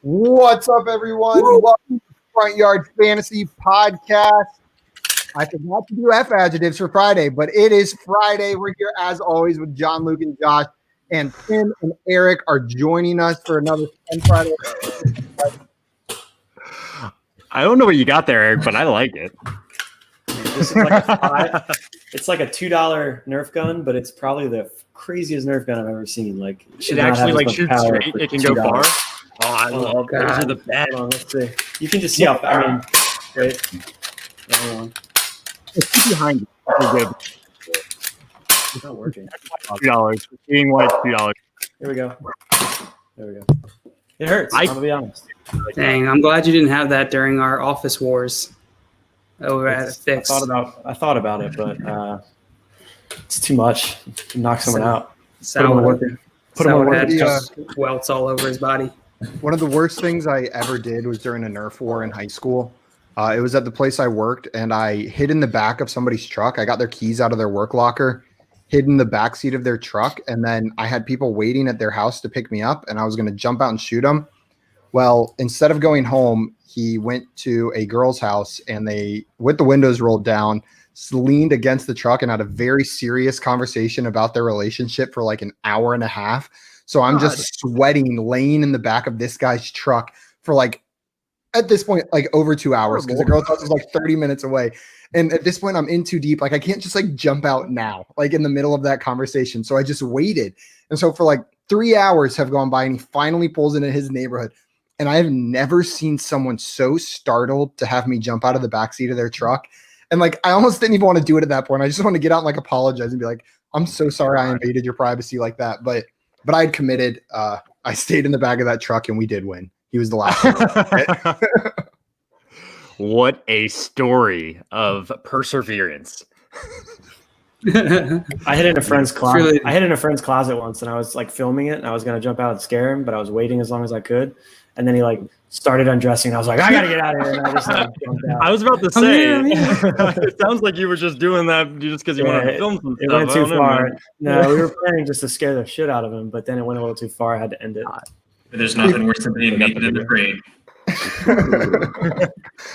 What's up, everyone? Welcome to Front Yard Fantasy Podcast. I forgot to do F adjectives for Friday, but it is Friday. We're here, as always, with John, Luke, and Josh. And Tim and Eric are joining us for another Fun Friday. I don't know what you got there, Eric, but I like it. This is like it's like a $2 Nerf gun, but it's probably the craziest Nerf gun I've ever seen. Like it actually like shoots straight. It can go far. Oh, I love those are the best. Let's see. You can just see how. I mean, wait. Hold on. It's behind you. It's not working. $2. Being white, $2. Here we go. There we go. It hurts. I'm gonna be honest. Dang, I'm glad you didn't have that during our office wars. Oh, I had it fixed. I thought about it, but it's too much. Knock someone out. Put him on just welts all over his body. One of the worst things I ever did was during a Nerf war in high school. It was at the place I worked, and I hid in the back of somebody's truck. I got their keys out of their work locker, hid in the back seat of their truck, and then I had people waiting at their house to pick me up, and I was going to jump out and shoot them. Well, instead of going home, he went to a girl's house, and they, with the windows rolled down, leaned against the truck and had a very serious conversation about their relationship for like an hour and a half. So I'm just sweating, laying in the back of this guy's truck for like, at this point, like over 2 hours, because the girl's house is like 30 minutes away. And at this point, I'm in too deep. Like I can't just like jump out now, like in the middle of that conversation. So I just waited. And so for like 3 hours have gone by, and he finally pulls into his neighborhood. And I have never seen someone so startled to have me jump out of the backseat of their truck. And like, I almost didn't even want to do it at that point. I just want to get out and like apologize and be like, I'm so sorry I invaded your privacy like that. But I had committed. I stayed in the back of that truck, and we did win. He was the last one. What a story of perseverance. I hid in a friend's closet. I hid in a friend's closet once, and I was like filming it, and I was gonna jump out and scare him, but I was waiting as long as I could. And then he like started undressing. And I was like, I gotta get out of here. And I just like jumped out. I was about to say, it sounds like you were just doing that just because you wanted to film some stuff. It went too far. No, we were planning just to scare the shit out of him, but then it went a little too far. I had to end it. There's nothing worse than being beaten in the train.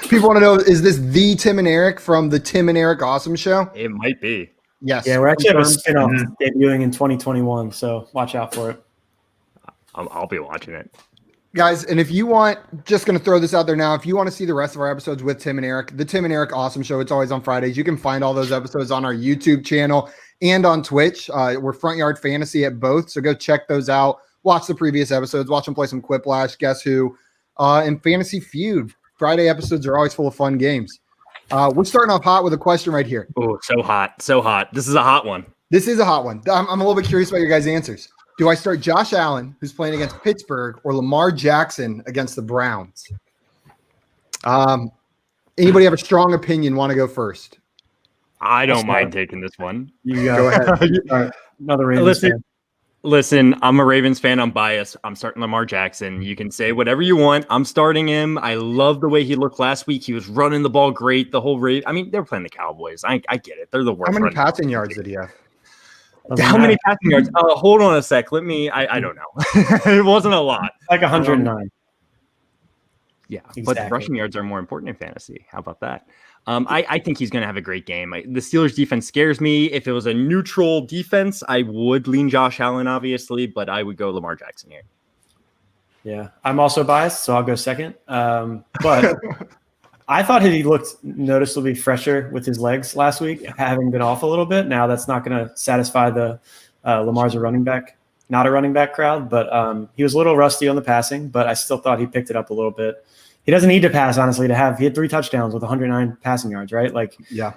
People want to know, is this the Tim and Eric from the Tim and Eric Awesome Show? It might be. Yes. Yeah, we're actually having a spin-off debuting in 2021, so watch out for it. I'll be watching it. Guys, and if you want, just going to throw this out there now, if you want to see the rest of our episodes with Tim and Eric, the Tim and Eric Awesome Show, it's always on Fridays. You can find all those episodes on our YouTube channel and on Twitch. We're Front Yard Fantasy at both, so go check those out. Watch the previous episodes. Watch them play some Quiplash, Guess Who, and Fantasy Feud. Friday episodes are always full of fun games. We're starting off hot with a question right here. Oh, so hot. So hot. This is a hot one. This is a hot one. I'm a little bit curious about your guys' answers. Do I start Josh Allen, who's playing against Pittsburgh, or Lamar Jackson against the Browns? Anybody have a strong opinion? Want to go first? I don't mind taking this one. You go ahead. Another Ravens fan. Listen, I'm a Ravens fan. I'm biased. I'm starting Lamar Jackson. You can say whatever you want. I'm starting him. I love the way he looked last week. He was running the ball great. The whole I mean, they're playing the Cowboys. I get it. They're the worst. How many passing yards did he have? How many passing yards? Hold on a sec. I don't know. It wasn't a lot. Like 109. Yeah, exactly. But rushing yards are more important in fantasy. How about that? I think he's going to have a great game. The Steelers defense scares me. If it was a neutral defense, I would lean Josh Allen, obviously, but I would go Lamar Jackson here. Yeah, I'm also biased, so I'll go second. But I thought he looked noticeably fresher with his legs last week, having been off a little bit. Now that's not going to satisfy the Lamar's a running back, not a running back crowd, but he was a little rusty on the passing, but I still thought he picked it up a little bit. He doesn't need to pass, honestly, he had 3 touchdowns with 109 passing yards, right? Like, yeah.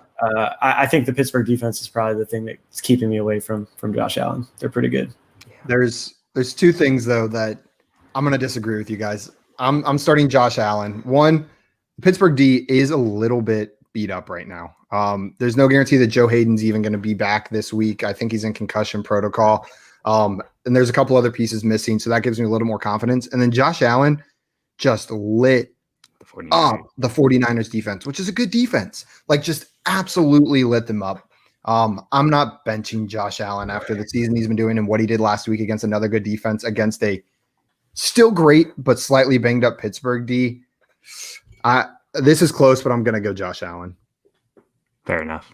I think the Pittsburgh defense is probably the thing that's keeping me away from Josh Allen. They're pretty good. There's 2 things though that I'm going to disagree with you guys. I'm starting Josh Allen. One, Pittsburgh D is a little bit beat up right now. There's no guarantee that Joe Hayden's even going to be back this week. I think he's in concussion protocol. And there's a couple other pieces missing, so that gives me a little more confidence. And then Josh Allen just lit up the 49ers defense, which is a good defense. Like, just absolutely lit them up. I'm not benching Josh Allen after the season he's been doing and what he did last week against another good defense against a Still great, but slightly banged up Pittsburgh D. This is close, but I'm going to go Josh Allen. Fair enough.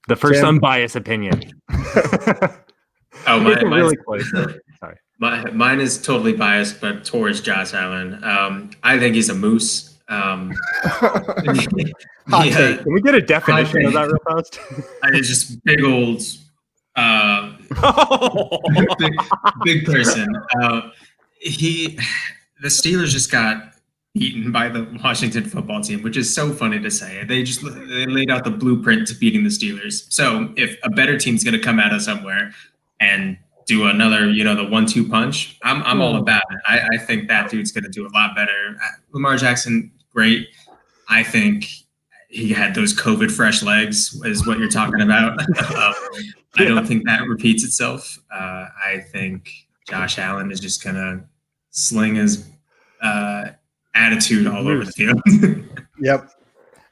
The first Tim? unbiased opinion. Oh, It's really close. Sorry. Mine is totally biased, but towards Josh Allen. I think he's a moose. Hot Yeah, take. Can we get a definition of that real fast? it's just big old, big person. The Steelers just got beaten by the Washington football team, which is so funny to say. They laid out the blueprint to beating the Steelers. So if a better team's going to come out of somewhere and do another, the 1-2 punch, I'm all about it. I think that dude's going to do a lot better. Lamar Jackson, great. I think he had those COVID fresh legs, is what you're talking about. I don't think that repeats itself. I think Josh Allen is just going to sling his attitude all over the field. Yep.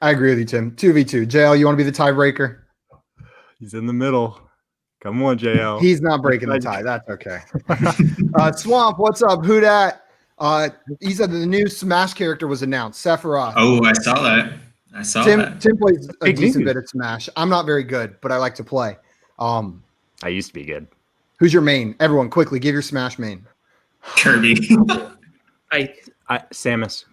I agree with you, Tim. 2v2. JL, you want to be the tiebreaker? He's in the middle. Come on, JL. He's not breaking the tie. That's okay. Swamp, what's up? Who dat? He said that the new Smash character was announced. Sephiroth. Oh, I saw that. Tim plays a Big decent news. bit at Smash. I'm not very good, but I like to play. I used to be good. Who's your main? Everyone, quickly, give your Smash main. Kirby. Samus.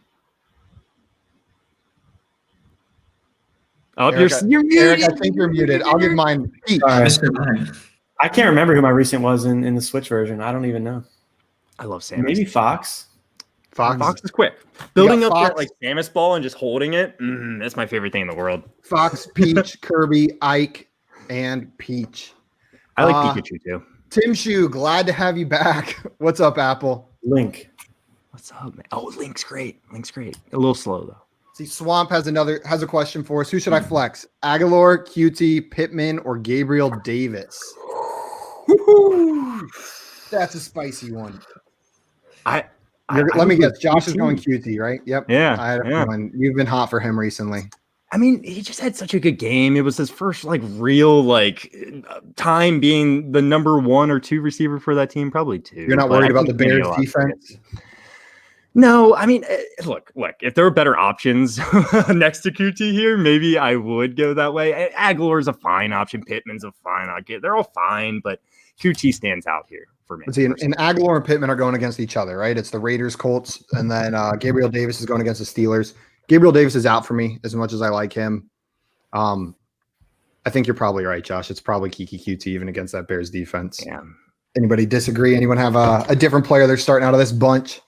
Oh, Eric, you're muted. Eric, I think you're muted. I'll give mine. Peach. I can't remember who my recent was in the Switch version. I don't even know. I love Samus. Maybe Fox. Fox is quick. Building up Fox. that like Samus ball and just holding it. That's my favorite thing in the world. Fox, Peach, Kirby, Ike, and Peach. I like Pikachu too. Tim Shu, glad to have you back. What's up, Apple? Link. What's up, man? Oh, Link's great. A little slow though. See, Swamp has a question for us. Who should I flex? Aguilar, QT, Pittman, or Gabriel Davis? That's a spicy one. Let me guess. Josh is going QT, right? Yep. Yeah. You've been hot for him recently. I mean, he just had such a good game. It was his first real time being the number 1 or 2 receiver for that team, probably 2. You're not worried about the Bears defense? No, I mean, look, if there were better options next to QT here, maybe I would go that way. Aguilar's a fine option. Pittman's a fine option. They're all fine, but QT stands out here for me. See, and Aguilar and Pittman are going against each other, right? It's the Raiders, Colts, and then Gabriel Davis is going against the Steelers. Gabriel Davis is out for me as much as I like him. I think you're probably right, Josh. It's probably Kiki QT even against that Bears defense. Yeah. Anybody disagree? Anyone have a different player they're starting out of this bunch?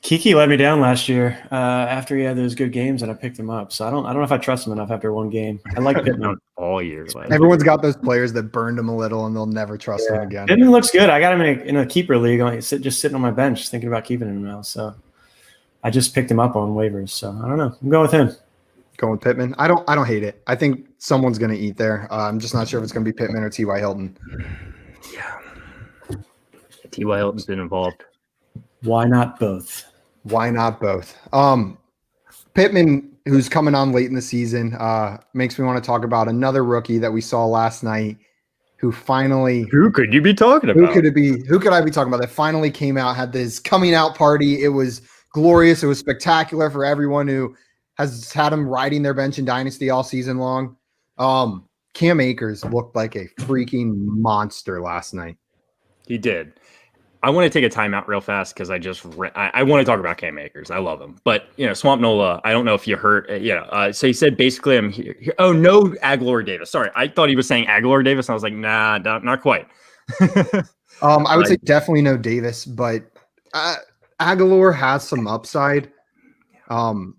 Kiki let me down last year after he had those good games, and I picked him up. So I don't know if I trust him enough after one game. I like Pittman all year. Everyone's got those players that burned him a little, and they'll never trust him again. Pittman looks good. I got him in a keeper league. Just sitting on my bench, thinking about keeping him now. So I just picked him up on waivers. So I don't know. I'm going with him. Going with Pittman. I don't hate it. I think someone's going to eat there. I'm just not sure if it's going to be Pittman or T.Y. Hilton. Yeah. T.Y. Hilton's been involved. Why not both? Pittman, who's coming on late in the season, makes me want to talk about another rookie that we saw last night who finally... Who could you be talking about? Who could I be talking about that finally came out, had this coming out party? It was glorious. It was spectacular for everyone who has had him riding their bench in Dynasty all season long. Cam Akers looked like a freaking monster last night. He did. I want to take a timeout real fast because I want to talk about Cam Akers. I love him, but Swamp Nola. I don't know if you heard. So he said basically, I'm here. Oh no, Aguilar Davis. Sorry, I thought he was saying Aguilar Davis. And I was like, nah, not quite. I would say definitely no Davis, but Aguilar has some upside. I'm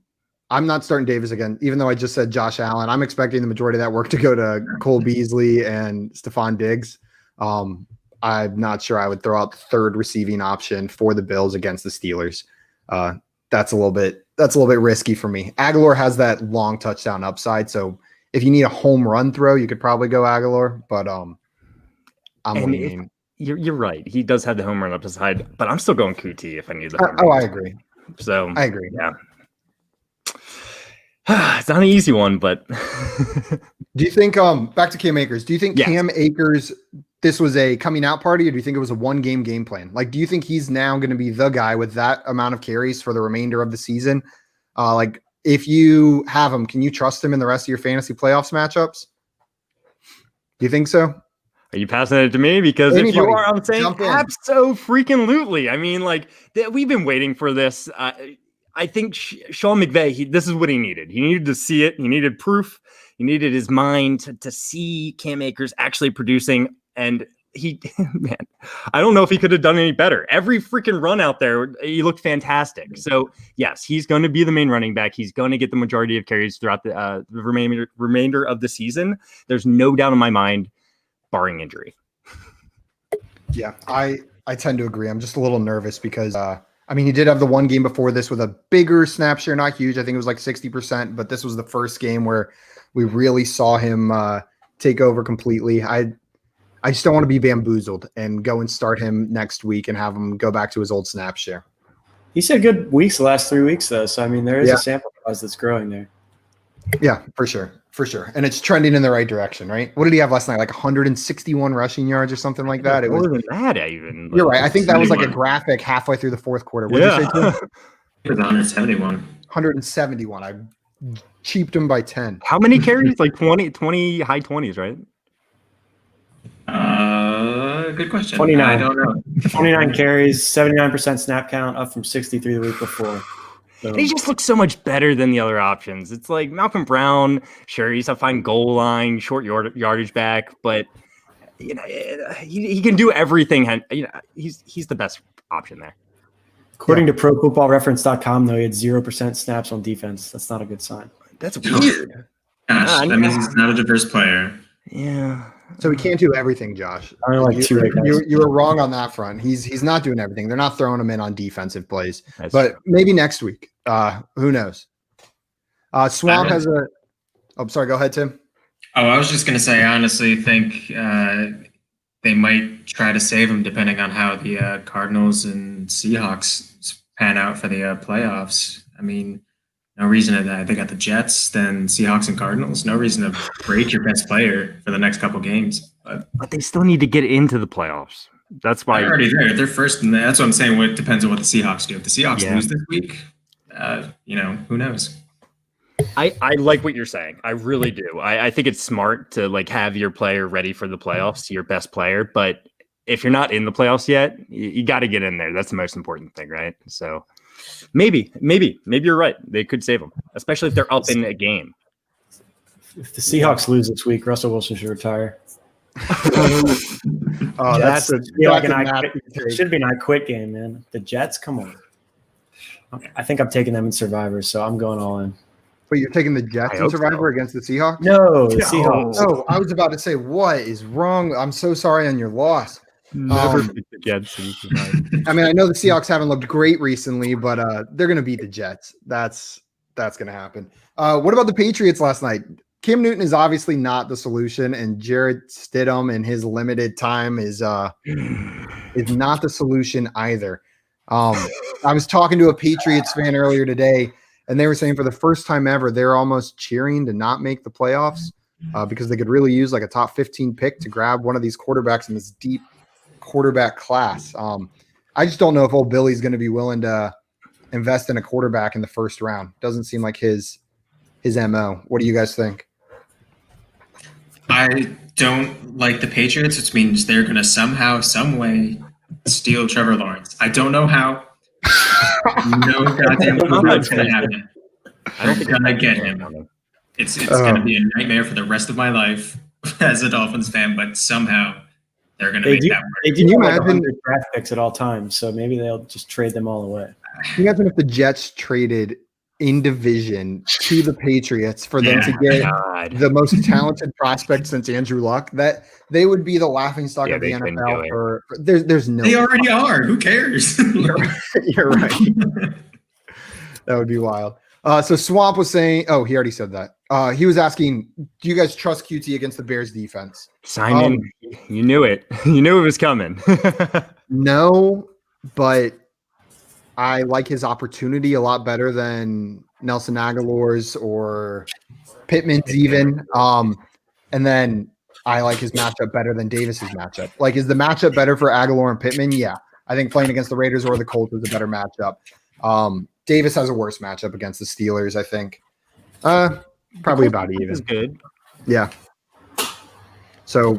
not starting Davis again, even though I just said Josh Allen. I'm expecting the majority of that work to go to Cole Beasley and Stephon Diggs. I'm not sure I would throw out the third receiving option for the Bills against the Steelers. That's a little bit risky for me. Aguilar has that long touchdown upside, so if you need a home run throw, you could probably go Aguilar. But you're right. He does have the home run upside, but I'm still going QT if I need the home run. I agree. So I agree. Yeah. It's not an easy one, but do you think back to Cam Akers? Do you think Cam Akers this was a coming out party, or do you think it was a one-game game plan? Like, do you think he's now going to be the guy with that amount of carries for the remainder of the season? Like, if you have him, can you trust him in the rest of your fantasy playoffs matchups? Do you think so? Are you passing it to me? Because if you are, I'm saying abso-freaking-lutely. I mean, like, we've been waiting for this. I think Sean McVay, this is what he needed. He needed to see it. He needed proof. He needed his mind to see Cam Akers actually producing. And man, I don't know if he could have done any better. Every freaking run out there, he looked fantastic. So, yes, he's going to be the main running back. He's going to get the majority of carries throughout the remainder of the season. There's no doubt in my mind, barring injury. Yeah, I tend to agree. I'm just a little nervous because, he did have the one game before this with a bigger snap share, not huge. I think it was like 60%, but this was the first game where we really saw him take over completely. I just don't want to be bamboozled and go and start him next week and have him go back to his old snap share. He's had good weeks the last 3 weeks, though. So, there is a sample size that's growing there. Yeah, for sure. And it's trending in the right direction, right? What did he have last night? Like 161 rushing yards or something like that? It was more than that, even. You're right. I think that was like a graphic halfway through the fourth quarter. What did you say, Tim? It was 171. 171. I cheaped him by 10. How many carries? Like 20, high 20s, right? Good question. 29. I don't know. 29 carries, 79% snap count, up from 63 the week before. So. He just looks so much better than the other options. It's like Malcolm Brown, sure, he's a fine goal line, short yardage back, but he can do everything. He's the best option there. According to ProFootballReference.com, though, he had 0% snaps on defense. That's not a good sign. That's weird. Gosh, that means he's not a diverse player. Yeah. So he can't do everything, Josh. I like you were wrong on that front. He's not doing everything. They're not throwing him in on defensive plays. That's but true. Maybe next week. Who knows? Swamp has a. Oh, sorry. Go ahead, Tim. Oh, I was just gonna say. I honestly think they might try to save him, depending on how the Cardinals and Seahawks pan out for the playoffs. No reason to they got the Jets, then Seahawks and Cardinals. No reason to break your best player for the next couple games. But they still need to get into the playoffs. That's why they're already there. They're first, and that's what I'm saying. What depends on what the Seahawks do. If the Seahawks lose this week, who knows? I like what you're saying. I really do. I think it's smart to have your player ready for the playoffs, your best player. But if you're not in the playoffs yet, you got to get in there. That's the most important thing, right? So. Maybe you're right. They could save him, especially if they're up in a game. If the Seahawks lose this week, Russell Wilson should retire. That's it should be an I quit game, man. The Jets, come on. I think I'm taking them in Survivor, so I'm going all in. But you're taking the Jets in Survivor against the Seahawks? No, the Seahawks. Oh, I was about to say, what is wrong? I'm so sorry on your loss. Never beat the Jets. I know the Seahawks haven't looked great recently, but they're going to beat the Jets. That's going to happen. What about the Patriots last night? Cam Newton is obviously not the solution, and Jarrett Stidham in his limited time is not the solution either. I was talking to a Patriots fan earlier today, and they were saying for the first time ever, they're almost cheering to not make the playoffs because they could really use like a top 15 pick to grab one of these quarterbacks in this deep quarterback class. I just don't know if old Billy's going to be willing to invest in a quarterback in the first round. Doesn't seem like his MO. What do you guys think? I don't like the Patriots, which means they're going to somehow, some way steal Trevor Lawrence. I don't know how. No goddamn clue how it's going to happen. I don't think I'm going to get him. It's going to be a nightmare for the rest of my life as a Dolphins fan, but somehow they're going to make that work. They do imagine draft picks at all times, so maybe they'll just trade them all away. Can you imagine if the Jets traded in division to the Patriots for them to get the most talented prospect since Andrew Luck? That they would be the laughingstock of the NFL. There's no. They already are. Who cares? You're right. That would be wild. So Swamp was saying, oh, he already said that. He was asking, do you guys trust QT against the Bears defense? Simon, you knew it. You knew it was coming. No, but I like his opportunity a lot better than Nelson Aguilar's or Pittman's even. And then I like his matchup better than Davis's matchup. Like, is the matchup better for Aguilar and Pittman? Yeah. I think playing against the Raiders or the Colts is a better matchup. Davis has a worse matchup against the Steelers, I think. Probably about even. Is good. Yeah. So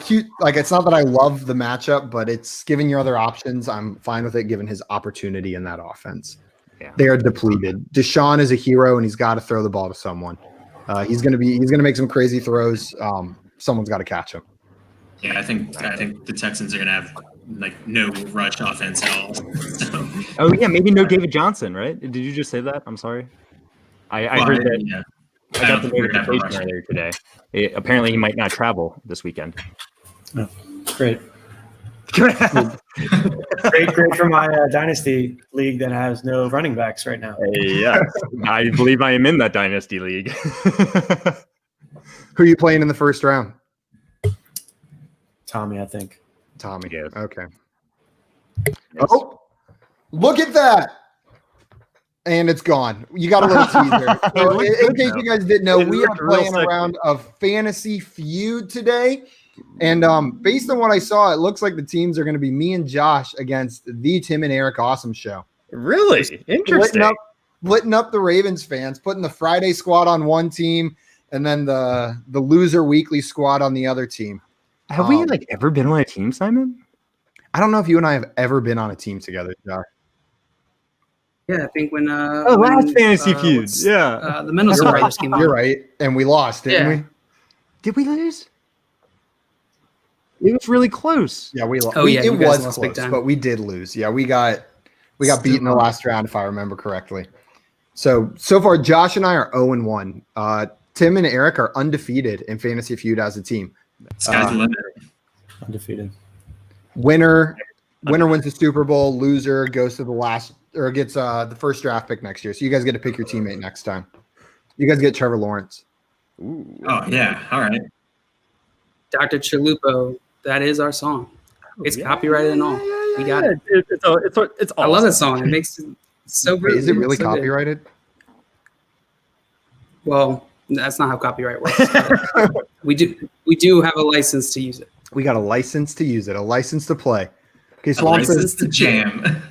cute. Like, it's not that I love the matchup, but it's giving you other options. I'm fine with it, given his opportunity in that offense. Yeah. They are depleted. Deshaun is a hero, and he's got to throw the ball to someone. He's gonna make some crazy throws. Someone's got to catch him. Yeah, I think the Texans are gonna have like no rush offense at all. So, Oh yeah, maybe no David Johnson, right? Did you just say that? I'm sorry. I heard that. Yeah. I got the notification earlier today. Apparently, he might not travel this weekend. Oh, great. great for my dynasty league that has no running backs right now. Yeah, I believe I am in that dynasty league. Who are you playing in the first round? Tommy, I think. Tommy. Yes. Okay. Yes. Oh, look at that. And it's gone. You got a little teaser. So in case you guys didn't know, we are playing a round of Fantasy Feud today. And based on what I saw, it looks like the teams are going to be me and Josh against the Tim and Eric Awesome Show. Really? Interesting. Splitting up the Ravens fans, putting the Friday squad on one team and then the loser weekly squad on the other team. Have we ever been on a team, Simon? I don't know if you and I have ever been on a team together, Josh. Yeah, I think when last Fantasy Feud. The Minnesota Raiders came on. You're right. And we lost, didn't we? Did we lose? It was really close. Yeah, we lost. Oh, yeah, it you guys was lost big close, time. but we did lose. Yeah, we got beat in the last round, if I remember correctly. So far, Josh and I are 0-1. Tim and Eric are undefeated in Fantasy Feud as a team. Sky's the limit. Undefeated. Winner wins the Super Bowl. Loser goes to the last or gets the first draft pick next year. So you guys get to pick your teammate next time. You guys get Trevor Lawrence. Ooh. Oh yeah, all right. Dr. Chalupo, that is our song. It's copyrighted and all. We got it. It's awesome. I love that song. It makes it so Wait, good. is it really So good. copyrighted? Well, that's not how copyright works. we do have a license to use it. We got a license to use it, a license to play. Okay, A Swamp license says, to jam.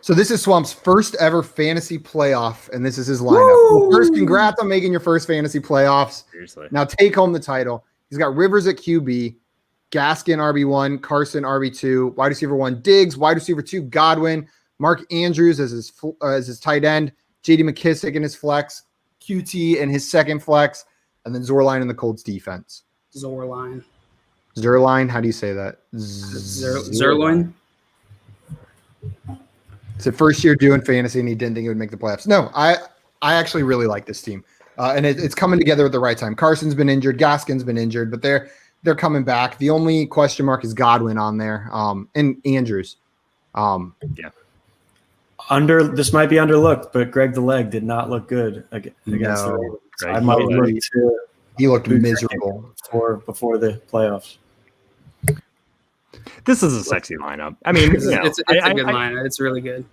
so this is Swamp's first ever fantasy playoff, and this is his lineup. Well, first, congrats on making your first fantasy playoffs. Seriously. Now take home the title. He's got Rivers at QB, Gaskin RB1, Carson RB2, wide receiver 1 Diggs, wide receiver 2 Godwin, Mark Andrews as his tight end, J.D. McKissick in his flex, QT in his second flex, and then Zorline in the Colts defense. Zorline. Zerline, how do you say that? Zerloin? It's his first year doing fantasy, and he didn't think it would make the playoffs. No, I actually really like this team, and it's coming together at the right time. Carson's been injured, Gaskin's been injured, but they're coming back. The only question mark is Godwin on there, and Andrews. This might be underlooked, but Greg the Leg did not look good against the Ravens. Greg I might the look Leg. to He looked miserable. before the playoffs. This is a sexy lineup. I mean, It's a good line. It's really good.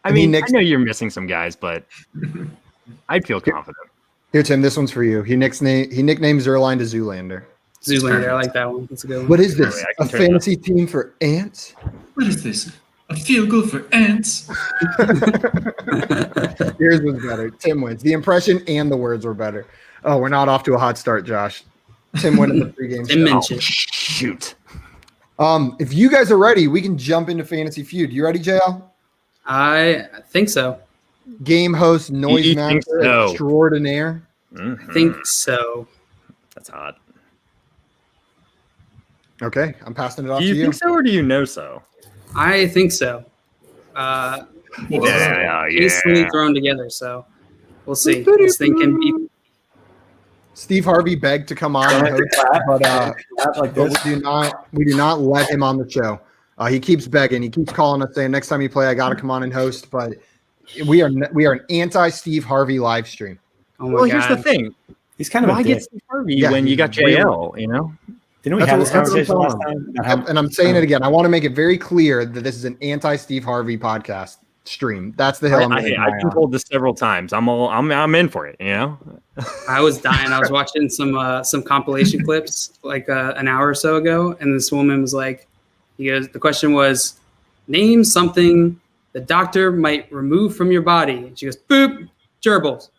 I mean, I know you're missing some guys, but I'd feel confident. Here, Tim, this one's for you. He nicknamed Zerline to Zoolander. Zoolander, I like that one. That's a good one. What is this? I can A turn it fantasy team for ants? What is this? A field goal for ants? Yours was better. Tim wins. The impression and the words were better. Oh, we're not off to a hot start, Josh. Tim won in the pregame Tim show. mentioned. Shoot. If you guys are ready, we can jump into Fantasy Feud. You ready, JL? I think so. Game host, noise You think master so? extraordinaire. Mhm. I think so. That's hot. Okay, I'm passing it off Do to you you. think so, or do you know so? I think so. Hastily thrown together, so we'll see. This thing can be. Steve Harvey begged to come on, and host, but we do not let him on the show. He keeps begging. He keeps calling us saying, "Next time you play, I got to come on and host." But we are an anti-Steve Harvey live stream. Oh my Well, God. here's the thing. He's kind of Why a get dick. Steve Harvey Yeah, when you he's got JL, you know? Didn't we That's have what- this that's what I'm conversation last telling time? And I'm saying it again. I want to make it very clear that this is an anti-Steve Harvey podcast. stream. That's the hill I'm going to I've been told this several times. I'm in for it. You know, I was dying. I was watching some compilation clips like an hour or so ago, and this woman was like, the question was, name something the doctor might remove from your body. And she goes, boop, gerbils.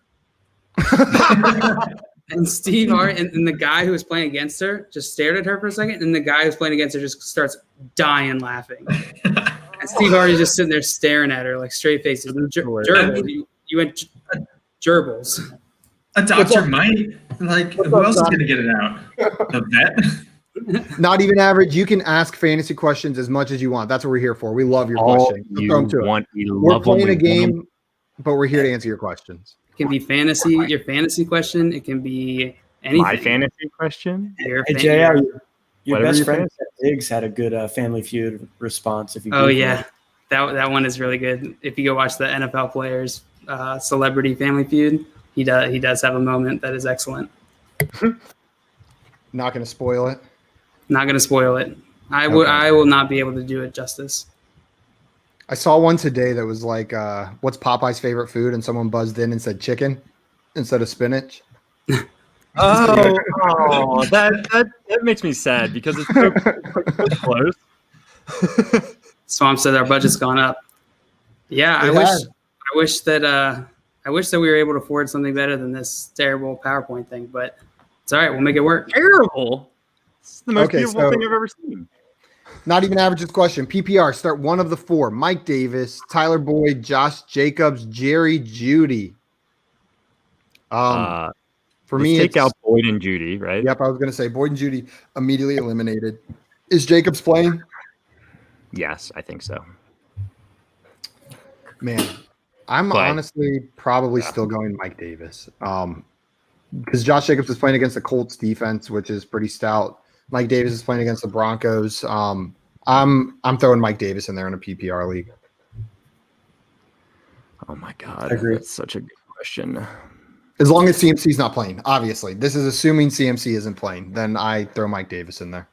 And Steve Harvey and the guy who was playing against her just stared at her for a second, and the guy who's playing against her just starts dying laughing. And Steve Harvey's just sitting there staring at her like straight faces. Gerbils. You went gerbils. A doctor might. Like, who else is going to get it out? The vet? Not even average. You can ask fantasy questions as much as you want. That's what we're here for. We love your questions. We're playing a game, but we're here to answer your questions. It can be fantasy, your fantasy question. It can be anything. My fantasy question? Hey, JR, your best friend Diggs had a good Family Feud response. If you that one is really good. If you go watch the NFL players celebrity Family Feud, he does have a moment that is excellent. Not going to spoil it. Not going to spoil it. I will not be able to do it justice. I saw one today that was like, what's Popeye's favorite food? And someone buzzed in and said chicken instead of spinach. Oh, that makes me sad because it's so close. Swamp said our budget's gone up. Yeah, I wish that we were able to afford something better than this terrible PowerPoint thing, but it's all right. We'll make it work. Terrible. It's the most beautiful thing I've ever seen. Not even average's question. PPR, start one of the four. Mike Davis, Tyler Boyd, Josh Jacobs, Jerry Jeudy. For me, take out Boyd and Jeudy, right? Yep, I was going to say Boyd and Jeudy immediately eliminated. Is Jacobs playing? Yes, I think so. Man, I'm honestly probably still going Mike Davis. Because Josh Jacobs is playing against the Colts defense, which is pretty stout. Mike Davis is playing against the Broncos. I'm throwing Mike Davis in there in a PPR league. Oh my God, that's such a good question. As long as CMC's not playing, obviously. This is assuming CMC isn't playing. Then I throw Mike Davis in there.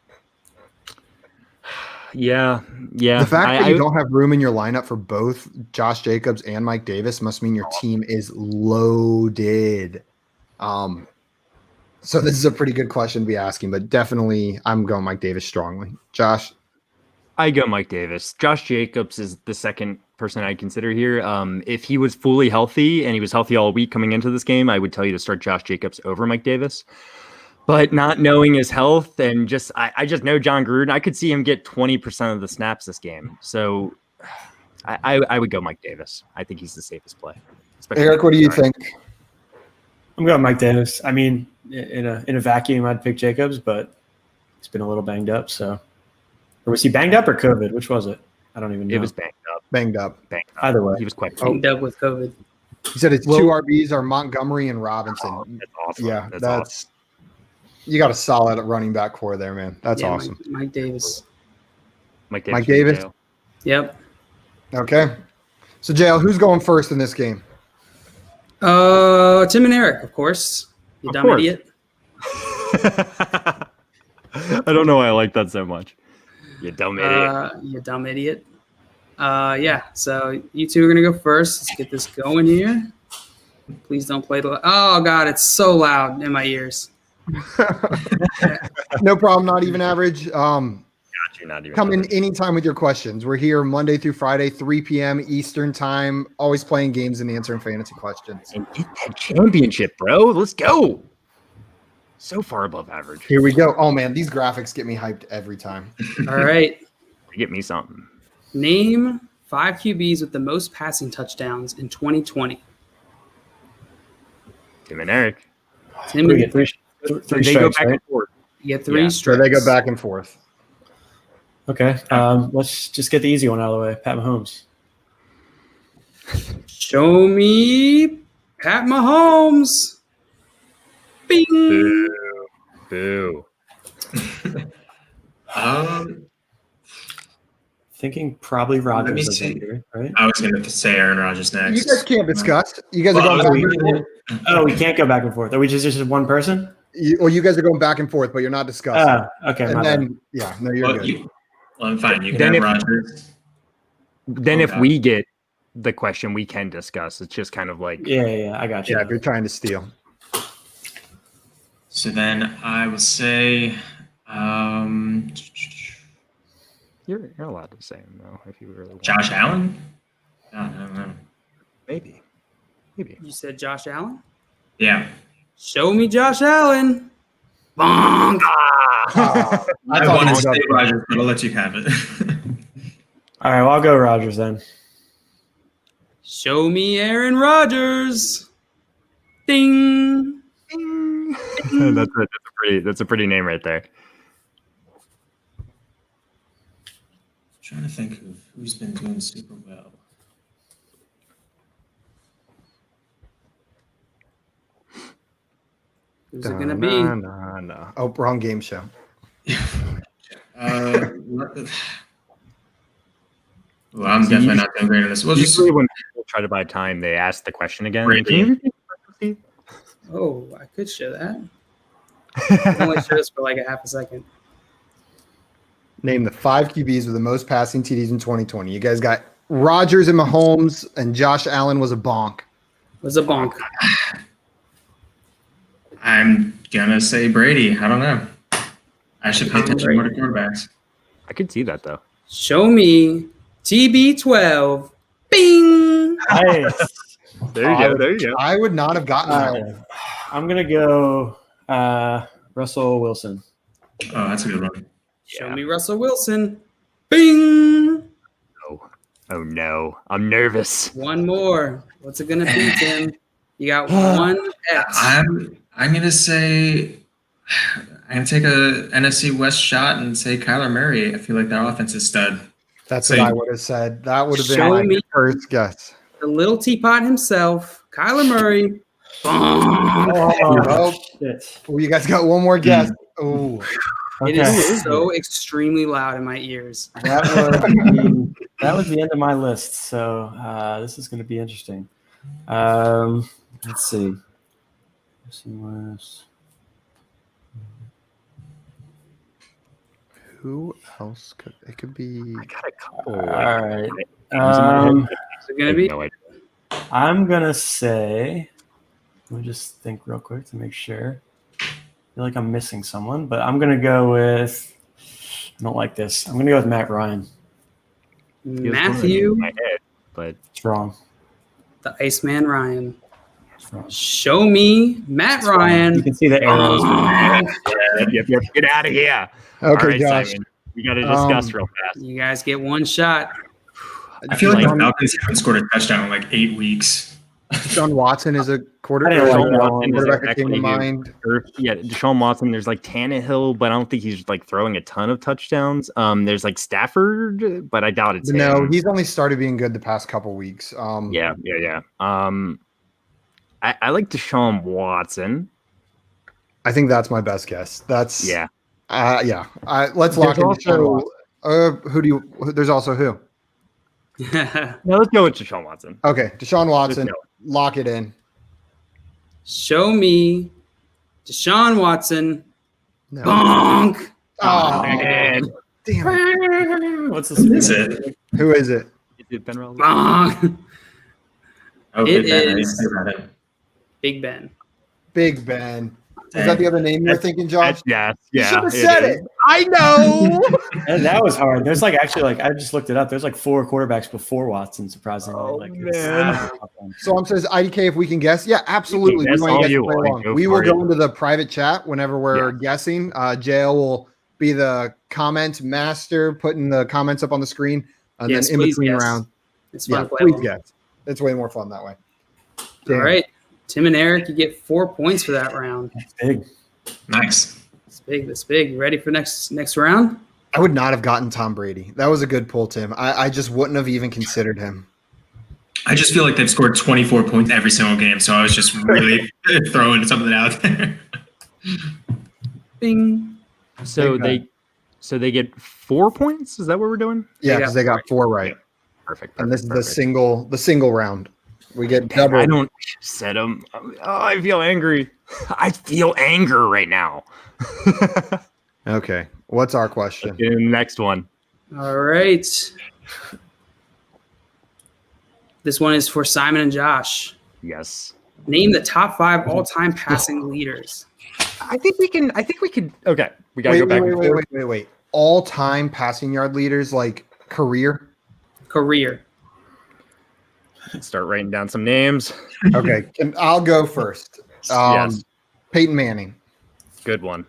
Yeah. The fact that you don't have room in your lineup for both Josh Jacobs and Mike Davis must mean your team is loaded. So this is a pretty good question to be asking, but definitely I'm going Mike Davis strongly. Josh? I go Mike Davis. Josh Jacobs is the second person I'd consider here. If he was fully healthy and he was healthy all week coming into this game, I would tell you to start Josh Jacobs over Mike Davis. But not knowing his health and I just know John Gruden, I could see him get 20% of the snaps this game. So I would go Mike Davis. I think he's the safest play. Eric, what do you think? I'm going Mike Davis. I mean, in a vacuum, I'd pick Jacobs, but he's been a little banged up. So, or was he banged up or COVID? Which was it? I don't even know. It was banged up. Banged up. Either way, he was quite banged up with COVID. He said his two RBs are Montgomery and Robinson. Oh, that's awesome. Yeah, that's awesome. You got a solid running back core there, man. That's awesome. Mike Davis. Mike Davis. Yep. Okay. So, JL, who's going first in this game? Tim and Eric, of course. You dumb idiot. I don't know why I like that so much. You dumb idiot. You dumb idiot. Yeah, so you two are going to go first. Let's get this going here. Please don't play the... Oh, God, it's so loud in my ears. No problem, not even average. Not even come in anytime with your questions. We're here Monday through Friday, 3 p.m. Eastern time, always playing games and answering fantasy questions. And get that championship, bro. Let's go. So far above average. Here we go. Oh, man, these graphics get me hyped every time. All right. Get me something. Name 5 QBs with the most passing touchdowns in 2020. Tim and Eric. Tim and three they go back and forth. You get 3 strikes. So they go back and forth. Okay. Let's just get the easy one out of the way. Pat Mahomes. Show me Pat Mahomes. Bing. Boo. Thinking probably Rodgers. Let me see. Right? I was going to say Aaron Rodgers next. You guys can't discuss. You guys are going back and forth. Oh, we can't go back and forth. Are we just one person? You guys are going back and forth, but you're not discussing. Okay. And then, you're good. I'm fine. You can have Rodgers. Then if we get the question we can discuss. It's just kind of like Yeah, I got you. Yeah, if you're trying to steal. So then I would say, you're allowed to say him though if you really want. Josh Allen. I don't know. Maybe. You said Josh Allen? Yeah. Show me Josh Allen. Bonk. I I thought want he to was say up there. Rodgers, but I'll let you have it. All right, well, I'll go Rodgers then. Show me Aaron Rodgers. Ding. That's a pretty name right there. Trying to think of who's been doing super well. Who's it going to be? No. Oh, wrong game show. Well, I'm definitely not doing great on this. Well, just Usually when people try to buy time, they ask the question again. Brady. Can you repeat the question, Oh, I could show that. I Steve? only showed us for like a half a second. Name the 5 QBs with the most passing TDs in 2020. You guys got Rodgers and Mahomes, and Josh Allen was a bonk. Was a bonk. I'm gonna say Brady. I don't know. I should pay attention more to quarterbacks. I could see that though. Show me TB12. Bing. Nice. There you go. I would not have gotten All that. right. I'm going to go Russell Wilson. Oh, that's a good one. Show me Russell Wilson. Bing. Oh no, I'm nervous. One more. What's it going to be, Tim? You got one X. I'm gonna say I'm gonna take a NFC West shot and say Kyler Murray. I feel like their offense is stud. That's So what I you- would have said. That would have been Show my me- first guess. The little teapot himself, Kyler Murray. Bonk. Oh, Shit. well, you guys got one more guess. Oh, It Okay. is so extremely loud in my ears. That was the end of my list. So this is going to be interesting. Let's see. who else could it could be? I got a couple. All right. Is it going to be? No idea. I'm going to say, let me just think real quick to make sure. I feel like I'm missing someone, but I'm going to go with, I don't like this. I'm going to go with Matt Ryan. He was going Matthew, in my head, but It's wrong. the Iceman Ryan. It's wrong. Show me Matt It's wrong. You Ryan. can see the arrows. yep. Get out of here. Okay, All right, Josh. Simon, we got to discuss real fast. You guys get one shot. I feel like the Like- Falcons haven't scored a touchdown in like 8 weeks. Deshaun Watson is a I quarterback. didn't like Deshaun that Watson one. is Quarterback that came to exactly who- mind. Yeah, Deshaun Watson. There's like Tannehill, but I don't think he's like throwing a ton of touchdowns. There's like Stafford, but I doubt it's No, him. he's only started being good the past couple weeks. Yeah. I like Deshaun Watson. I think that's my best guess. That's Yeah. Let's lock in There's Deshaun also- Watson. Who do you? There's also who? No, let's go with Deshaun Watson. Okay, Deshaun Watson. Just Lock it in. Show me Deshaun Watson. No. Bonk. Oh, Man. damn it. What's Is this? it? Who is it? Is it Ben Roethlisberger? Bonk. Oh, It Big Ben. I didn't is- think about it. Big Ben. Big Ben. Is that the other name you were thinking, Josh? Yes, You yeah. should have said is. it. I know. And that was hard. There's like actually like I just looked it up. There's like 4 quarterbacks before Watson. Surprisingly, Oh, like man. So says IDK if we can guess. Yeah, absolutely. That's want you all guys to you play want. along. Go We for will it. go into the private chat whenever we're guessing. JL will be the comment master, putting the comments up on the screen, and Yes, then in please between guess. round. It's fun Yeah, to play please along. guess. It's way more fun that way. All Damn. right. Tim and Eric, you get 4 points for that round. big. Nice. It's big. That's big. You ready for next round? I would not have gotten Tom Brady. That was a good pull, Tim. I just wouldn't have even considered him. I just feel like they've scored 24 points every single game, so I was just really throwing something out there. Bing. So Big they get 4 points. Is that what we're doing? Yeah, They because got they got 4 right. Perfect. And this is perfect. the single round. We get Man, double. I don't set him. Oh, I feel angry. I feel anger right now. Okay. What's our question? In the next one. All right. This one is for Simon and Josh. Yes. Name the top 5 all-time passing leaders. I think we can. Okay, we gotta go back. Wait. All-time passing yard leaders, like career. Start writing down some names. Okay, I'll go first. Yes. Peyton Manning. Good one.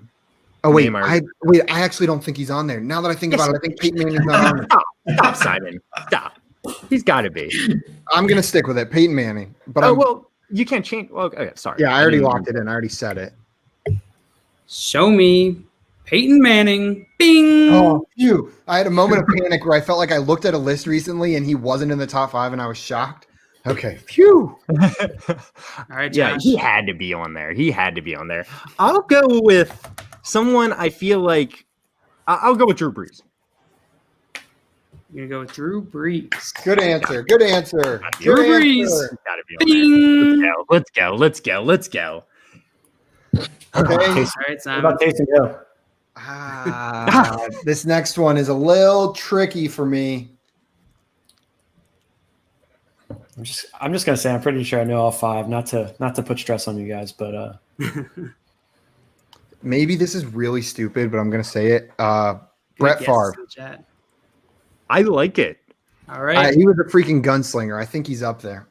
Oh wait, Name I actually don't think he's on there. Now that I think about it, I think Peyton Manning's not on there. Stop, Simon. Stop. He's got to be. I'm gonna stick with it, Peyton Manning. But you can't change. Well, okay, sorry. Yeah, I already locked it in. I already said it. Show me Peyton Manning. Bing. Oh, phew! I had a moment of panic where I felt like I looked at a list recently and he wasn't in the top 5, and I was shocked. Okay, phew. All right, Josh. Yeah, he had to be on there. I'll go with someone I feel like. I'll go with Drew Brees. You're going to go with Drew Brees. Good answer. Drew Brees. Gotta be on there. Let's go. Okay. All right, Simon. What about Taysom Hill? This next one is a little tricky for me. I'm just gonna say I'm pretty sure I know all 5. Not to put stress on you guys, but Maybe this is really stupid, but I'm gonna say it. Brett Favre. I like it. All right. He was a freaking gunslinger. I think he's up there.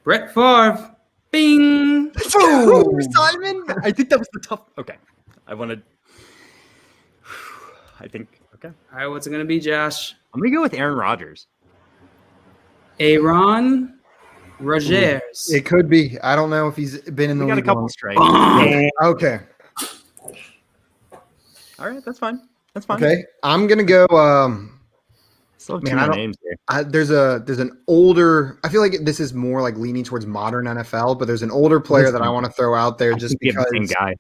Brett Favre. Bing. Oh, Simon. I think that was the tough. Okay. Okay. All right, what's it going to be, Josh? I'm going to go with Aaron Rodgers. Aaron Rodgers. It could be. I don't know if he's been in the We got a league couple long. strikes. Okay. All right, that's fine. Okay. I'm gonna go. Still have Man, two I more don't- names here. There's an older. I feel like this is more like leaning towards modern NFL, but there's an older player that I want to throw out there just We have the because. same guy.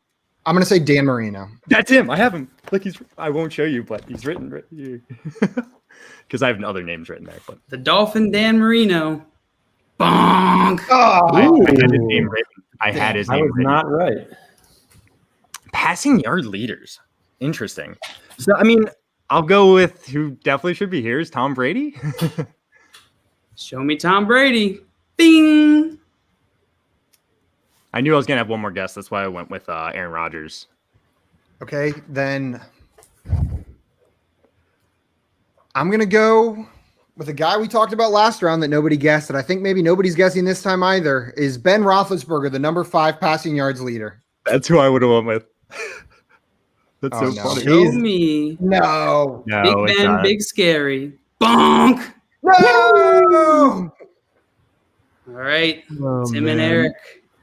I'm gonna say Dan Marino. That's him. I have him. Look, I won't show you, but he's written right here. Because I have other names written there. But The Dolphin Dan Marino. Bonk. Oh, I had his name written. I I was written. not right. Passing yard leaders. Interesting. So, I mean, I'll go with who definitely should be here is Tom Brady. Show me Tom Brady. Bing. I knew I was going to have one more guess. That's why I went with Aaron Rodgers. Okay, then I'm gonna go with a guy we talked about last round that nobody guessed, and I think maybe nobody's guessing this time either. Is Ben Roethlisberger the number 5 passing yards leader? That's who I would have went with. That's Oh, so no. funny. Show me. No. No, Big it's Ben, not. Big Scary. Bonk. No. All right. Oh, Tim and man. Eric.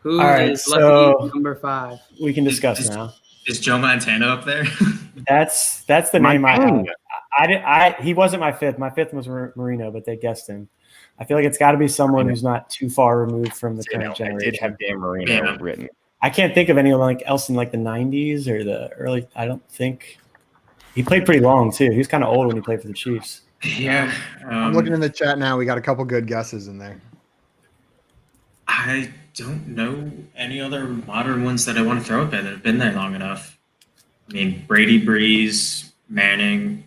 Who All right, is so- lucky number 5? We can discuss now. Is Joe Montana up there? That's the name I Montana. have. He wasn't my 5th. My 5th was Marino, but they guessed him. I feel like it's got to be someone who's not too far removed from the current I generation. did have Dan Marino Yeah. written. I can't think of anyone else in like the 90s or the early. I don't think he played pretty long too. He was kind of old when he played for the Chiefs. Yeah. I'm looking in the chat now. We got a couple good guesses in there. I don't know any other modern ones that I want to throw up there that have been there long enough. I mean, Brady, Breeze, Manning.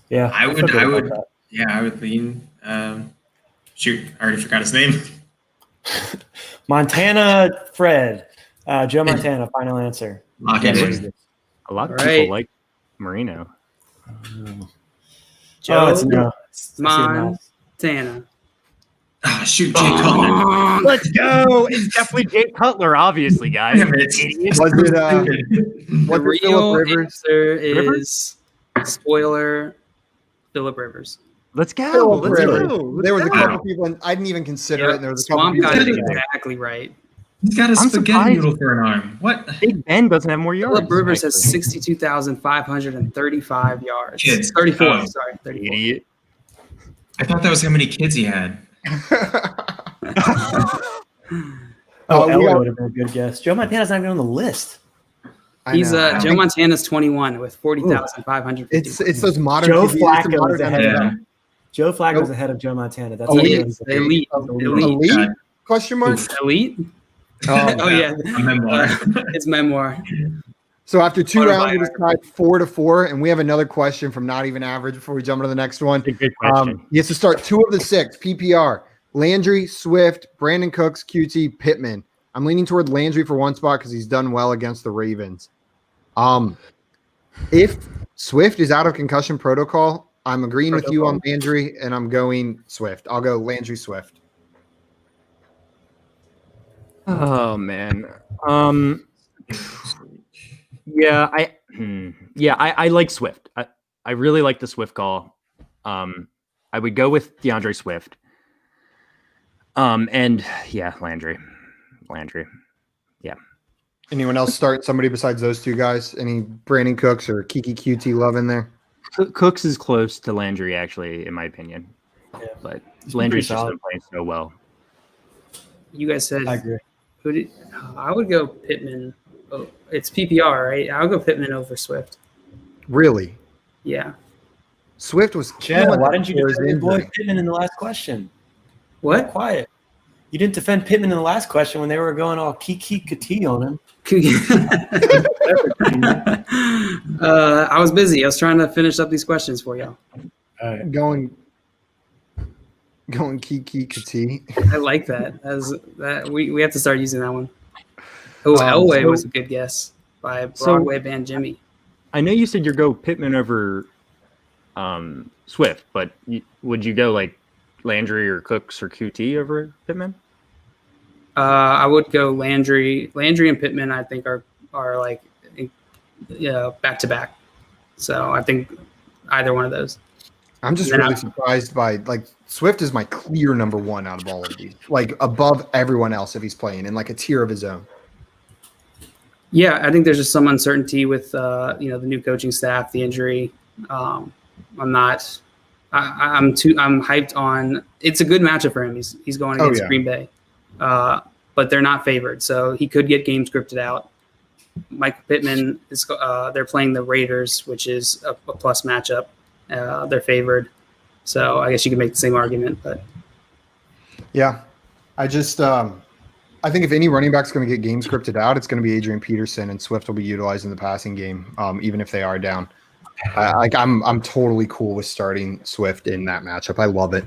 Yeah, I would lean. Shoot, I already forgot his name. Montana Fred, Joe Montana. Final answer. Lock it in. A lot of All right. people like Marino. Joe it's no. Montana. Ah, shoot, Jay Cutler. Bonk. Let's go. It's definitely Jake Cutler, obviously, guys. Damn it. Idiots. Was it The was it real Phillip Rivers? answer Rivers? is spoiler. Phillip Rivers. Let's go. Phillip Let's Rivers. go. There was a Let's couple go. people, and I didn't even consider it. And there was a couple Swamp people. got it that- exactly right. He's got a I'm spaghetti surprised. noodle for an arm. What? Big Ben doesn't have more yards. Phillip Rivers has actually. 62,535 yards. Kids. 34. Oh. Sorry, 34. Idiot. I thought that was how many kids he had. Oh, we Elway got- would have been a good guess. Joe Montana's not even on the list. I He's know. I Joe think Montana's 21 with 40,550. It's those modern. Joe TV it's the Flacco modern is ahead NFL. of him. Joe Flacco's Nope. ahead of Joe Montana. That's Oh, how he you know is. he's Elite. Elite. Elite? God. Question mark? Elite? Oh, Oh, yeah. A memoir. His memoir. So after 2 Photo rounds, it is biography. tied 4-4, and we have another question from Not Even Average before we jump into the next one. Good question. He has to start 2 of the 6 PPR: Landry, Swift, Brandon Cooks, QT, Pittman. I'm leaning toward Landry for one spot because he's done well against the Ravens. If Swift is out of concussion protocol, I'm agreeing with you on Landry, and I'm going Swift. I'll go Landry Swift. Oh man. Yeah, I like Swift. I really like the Swift call. I would go with DeAndre Swift. And yeah, Landry. Yeah. Anyone else start somebody besides those 2 guys? Any Brandon Cooks or Kiki QT love in there? Cooks is close to Landry, actually, in my opinion. Yeah. But Landry's just been playing so well. You guys said I agree. I would go Pittman. Oh, it's PPR, right? I'll go Pittman over Swift. Really? Yeah. Swift was Chad, killing why it didn't you before his defend your boy injury. Pittman in the last question? What? Quiet. You didn't defend Pittman in the last question when they were going all kiki kati on him. I was busy. I was trying to finish up these questions for y'all. All right. Going Kiki Kati. I like that. We have to start using that one. Oh, Elway was a good guess by Broadway band Jimmy. I know you said you'd go Pittman over Swift, but would you go like Landry or Cooks or QT over Pittman? I would go Landry. Landry and Pittman, I think, are like back to back. So I think either one of those. I'm just really surprised by Swift is my clear number 1 out of all of these, like above everyone else if he's playing in like a tier of his own. Yeah, I think there's just some uncertainty with the new coaching staff, the injury. I'm hyped on. It's a good matchup for him. He's going against Green Bay, but they're not favored, so he could get game scripted out. Michael Pittman is. They're playing the Raiders, which is a plus matchup. They're favored, so I guess you could make the same argument. But yeah, I just I think if any running back's going to get game scripted out, it's going to be Adrian Peterson, and Swift will be utilized in the passing game, even if they are down. I'm totally cool with starting Swift in that matchup. I love it,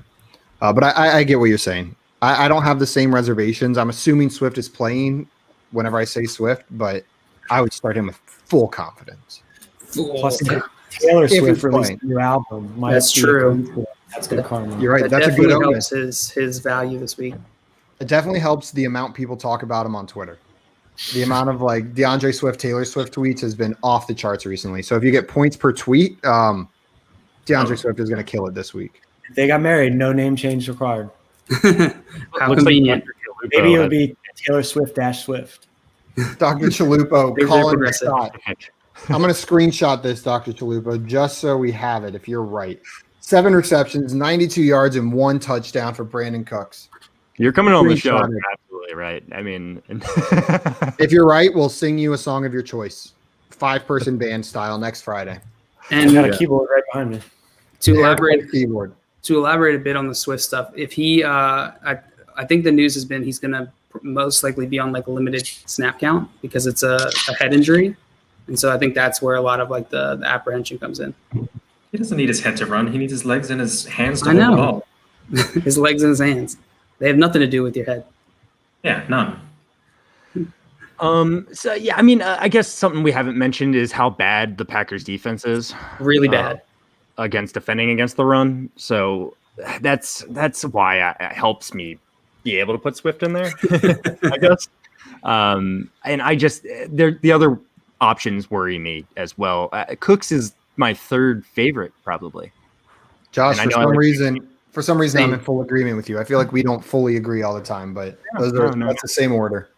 but I get what you're saying. I don't have the same reservations. I'm assuming Swift is playing whenever I say Swift, but I would start him with full confidence. Plus, Taylor Swift released a new album. That's true. That's good karma. You're right. That That's a good definitely omen. helps his value this week. It definitely helps the amount people talk about him on Twitter. The amount of like DeAndre Swift, Taylor Swift tweets has been off the charts recently. So if you get points per tweet, DeAndre Swift is going to kill it this week. If they got married, no name change required. How Looks convenient. Like Maybe it would be Taylor Swift -Swift. Dr. Chalupo calling the progressive. shot. I'm going to screenshot this, Dr. Chalupo, just so we have it if you're right. 7 receptions, 92 yards, and 1 touchdown for Brandon Cooks. You're coming on the show. Screenshot it. You're absolutely right. I mean, If you're right, we'll sing you a song of your choice. 5-person band style next Friday. I And got a keyboard right behind me. to Yeah, elaborate keyboard. a bit on the Swift stuff, if he, I think the news has been he's going to most likely be on like a limited snap count because it's a head injury, and so I think that's where a lot of like the apprehension comes in. He doesn't need his head to run. He needs his legs and his hands to I hold the know. ball. His legs and his hands, they have nothing to do with your head. Yeah, none. So yeah, I mean, I guess something we haven't mentioned is how bad the Packers defense is. Really bad. Against defending against the run. So that's why it helps me be able to put Swift in there, I guess. And I just the other options worry me as well. Cooks is my 3rd favorite probably. Josh, And for some reason, I'm Same. in full agreement with you. I feel like we don't fully agree all the time, but that's the same order.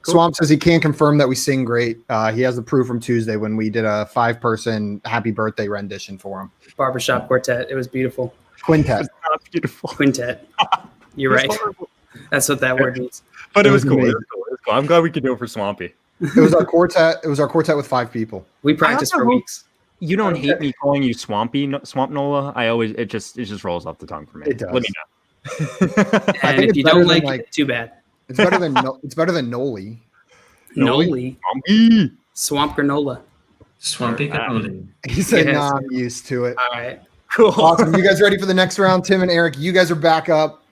Cool. Swamp says he can't confirm that we sing great. He has the proof from Tuesday when we did a 5-person happy birthday rendition for him. Barbershop quartet. It was beautiful. Quintet. Not beautiful. Quintet. You're right. That's what that word means. But it was cool. amazing. It was cool. I'm glad we could do it for Swampy. It was our quartet. It was our quartet with 5 people. We practiced for weeks. You don't hate me calling you Swamp Nola. I always it just rolls off the tongue for me. It does. Let me know. And think if it's you better don't than, like it, too bad. It's better than Noli. Noli. Swampy. Swamp granola. Swampy Cannoli. He said, Yes. "Nah, I'm used to it." All right. Cool. Awesome. You guys ready for the next round? Tim and Eric, you guys are back up.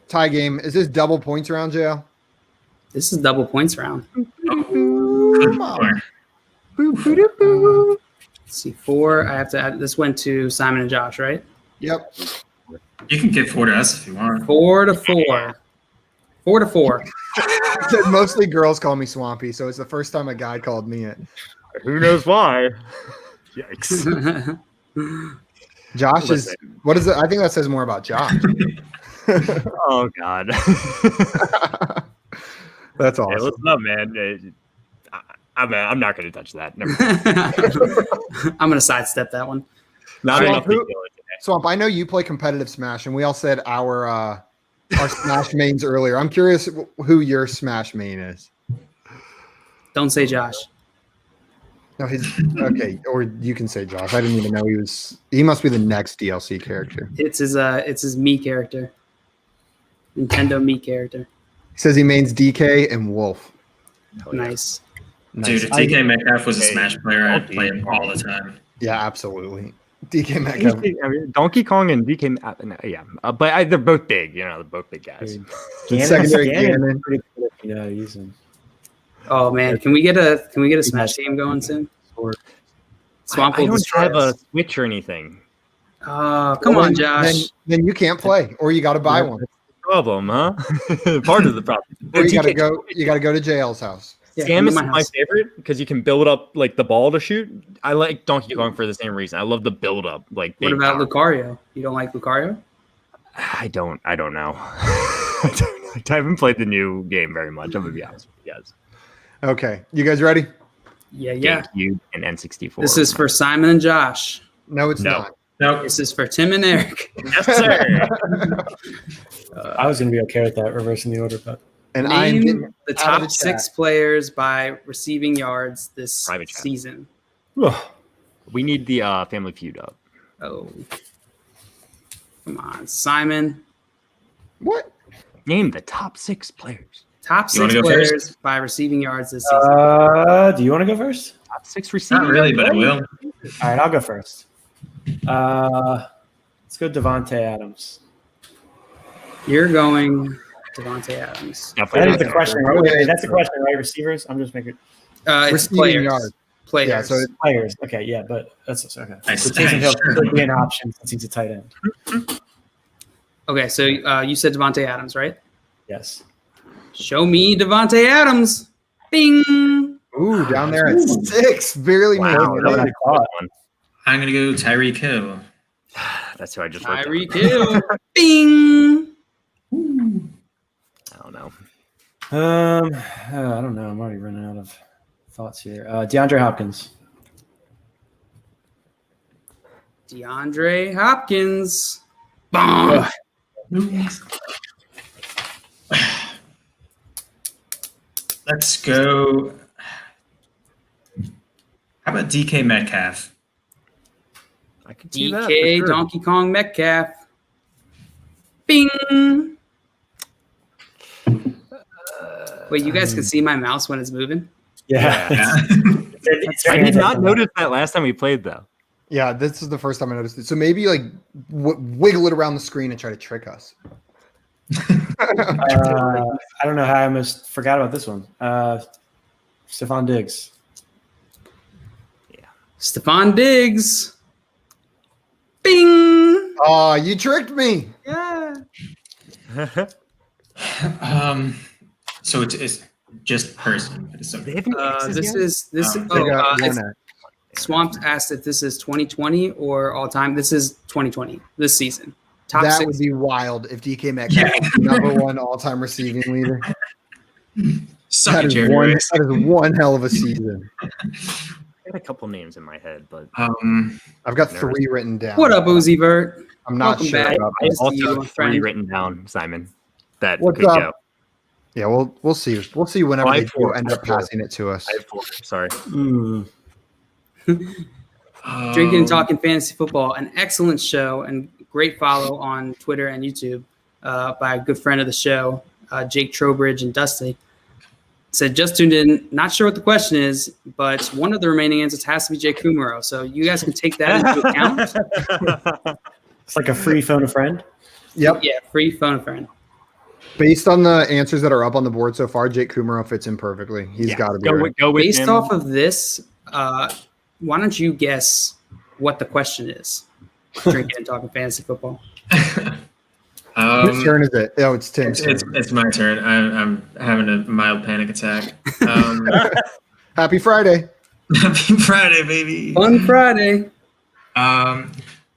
Tie game. Is this double points round, JL? This is double points round. Good lord. Let's see, 4. I have to add. This went to Simon and Josh, right? Yep. You can give 4 to us if you want. 4 to 4. 4 to 4. Mostly girls call me Swampy, so it's the first time a guy called me it. Who knows why? Yikes. Josh is what is it? I think that says more about Josh. Oh God. That's Hey, awesome. listen up, man. I'm not going to touch that. Never mind. I'm gonna sidestep that one. Not Swamp, enough who- detail today. Swamp, I know you play competitive Smash, and we all said our Smash mains earlier. I'm curious who your Smash main is. Don't say Josh. No, okay, or you can say Josh. I didn't even know he must be the next DLC character. It's his Mii character. Nintendo Mii character. He says he mains DK and Wolf. Hell yeah. Nice. Dude, if DK Metcalf was a Hey, Smash player, I'd Donkey. play him all the time. Yeah, absolutely. DK Metcalf. I mean, Donkey Kong and DK, yeah, but they're both big. They're both big guys. Secondary Ganon Ganon. is pretty good if you know how to use him. Oh man, can we get a Smash game going soon? Swamp I will don't destroy have a us. Switch or anything. Oh, come on, Josh. Then you can't play, or you got to buy one, Problem, huh? Part of the problem. or you got to DK go. You got to go to JL's house. Yeah, come Samus to is my my house. favorite because you can build up like the ball to shoot. I like Donkey Kong for the same reason. I love the build up. Like, What big about power. Lucario? You don't like Lucario? I don't know. I haven't played the new game very much. I'm gonna be honest with you guys. Okay, you guys ready? Yeah, yeah. GameCube and N64. This is for Simon and Josh. No, it's No. not. Nope. This is for Tim and Eric. yes, sir. I was going to be okay with that, reversing the order, but And I'm getting Name the out of top the 6 chat. players by receiving yards this Private chat. season. We need the Family Feud up. Oh, come on, Simon. What? Name the top 6 players. Top You wanna 6 go players first? by receiving yards this season. do you want to go first? Top 6 receiving. Not really, but I yards? will. All right, I'll go first. Let's go Devontae Adams. You're going Devontae Adams. Yeah, That is the okay. question, right? Wait, that's the question, right? Receivers? I'm just making It's Receiving players. yards. Players. Yeah, so it- players. Okay, yeah, but that's okay. Nice. So Taysom Hill Sure. could be an option since he's a tight end. Okay, so you said Devontae Adams, right? Yes. Show me Devontae Adams. Bing. Ooh, down there at 6, barely Wow, making that it. was in. a close one. I'm going to go Tyreek Hill. That's who I just wrote down. Tyreek Hill. Bing. I don't know. I don't know. I'm already running out of thoughts here. DeAndre Hopkins. DeAndre Hopkins. Bomb. Let's go. How about DK Metcalf? I can see that. for DK sure. Donkey Kong Metcalf. Bing. Wait, you guys can see my mouse when it's moving? Yeah. Yeah. I did not notice that last time we played though. Yeah, this is the first time I noticed it. So maybe like wiggle it around the screen and try to trick us. I don't know how I almost forgot about this one. Stephon Diggs. Stephon Diggs. Bing. Oh, you tricked me. Yeah. So it's just person. It's They have any X's This yet? is this. Um, They got it's- one X. Swamp asked if this is 2020 or all time. This is 2020. This season. Top That 6. would be wild if DK Metcalf was the number 1 all-time receiving leader. Suck That it, is Jerry one. Rice. That is one hell of a season. I had a couple names in my head, but I've got 3 written down. What up, Uzi Vert? I'm not Welcome sure back. about I this. Nice to see you, also my have 3 friend. written down, Simon. That What's could up? go. Yeah, we'll see. We'll see whenever Oh, I they have do 4. end up passing it to us. I have 4. Sorry. Drinking and Talking Fantasy Football, an excellent show and great follow on Twitter and YouTube by a good friend of the show, Jake Trowbridge and Dusty. Said just tuned in. Not sure what the question is, but one of the remaining answers has to be Jake Kumaro. So you guys can take that into account. It's like a free phone a friend. Yep. Yeah, free phone a friend. Based on the answers that are up on the board so far, Jake Kumaro fits in perfectly. He's got to be right. Go with Based him. off of this, why don't you guess what the question is? Drinking and talking fantasy football. Whose turn is it? Oh, it's Tim's turn. It's my turn. I'm having a mild panic attack. Happy Friday. Happy Friday, baby. Fun Friday.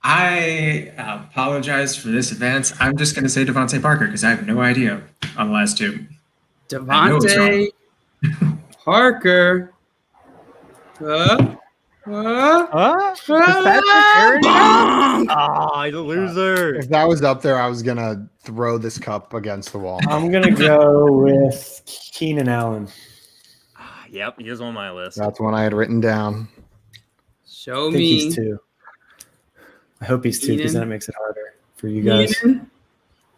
I apologize for this advance. I'm just going to say Devontae Parker because I have no idea on the last two. Devontae Parker. He's a loser. If that was up there, I was going to throw this cup against the wall. I'm going to go with Keenan Allen. Yep, he is on my list. That's one I had written down. Show I think me. he's 2. I hope he's 2 because then it makes it harder for you guys. Keenan.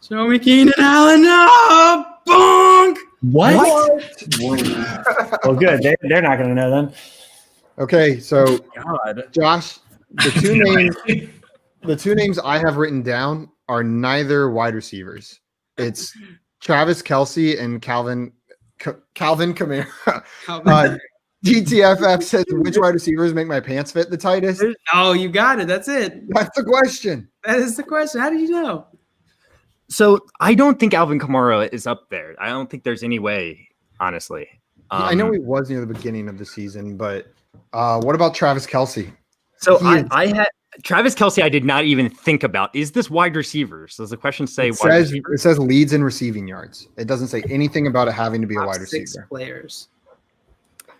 Show me Keenan Allen. No, bonk. What? Well, good. They're not going to know then. Okay, so God. Josh, the two names I have written down are neither wide receivers. It's Travis Kelce and Calvin Kamara. DTFF says, which wide receivers make my pants fit the tightest? Oh, you got it. That's it. That's the question. That is the question. How did you know? So I don't think Alvin Kamara is up there. I don't think there's any way, honestly. I know he was near the beginning of the season, but what about Travis Kelce? So I had Travis Kelce. I did not even think about. Is this wide receivers? Does the question say wide receivers? It says leads in receiving yards. It doesn't say anything about it having to be a Top wide 6 receiver. players.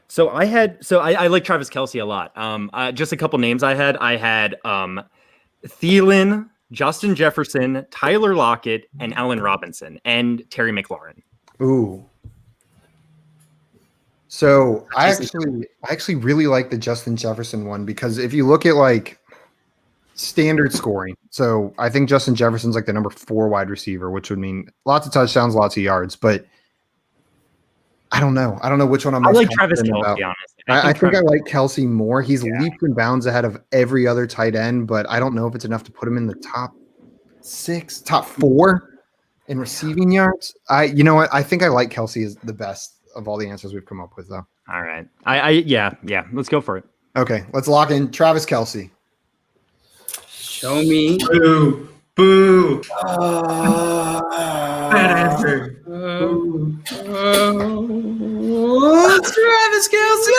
So I like Travis Kelce a lot. Just a couple names I had. I had Thielen, Justin Jefferson, Tyler Lockett, and Allen Robinson, and Terry McLaurin. Ooh. So I actually really like the Justin Jefferson one because if you look at like standard scoring, so I think Justin Jefferson's like the number 4 wide receiver, which would mean lots of touchdowns, lots of yards, but I don't know. I don't know which one I'm most I like Travis Kelce, about. honestly. I think I like Kelce more. He's leaps and bounds ahead of every other tight end, but I don't know if it's enough to put him in the top 6, top 4 in receiving yards. You know what? I think I like Kelce as the best of all the answers we've come up with, though. All right. Yeah. Let's go for it. Okay, let's lock in Travis Kelce. Show me. Boo. Boo. Bad answer. Travis Kelce.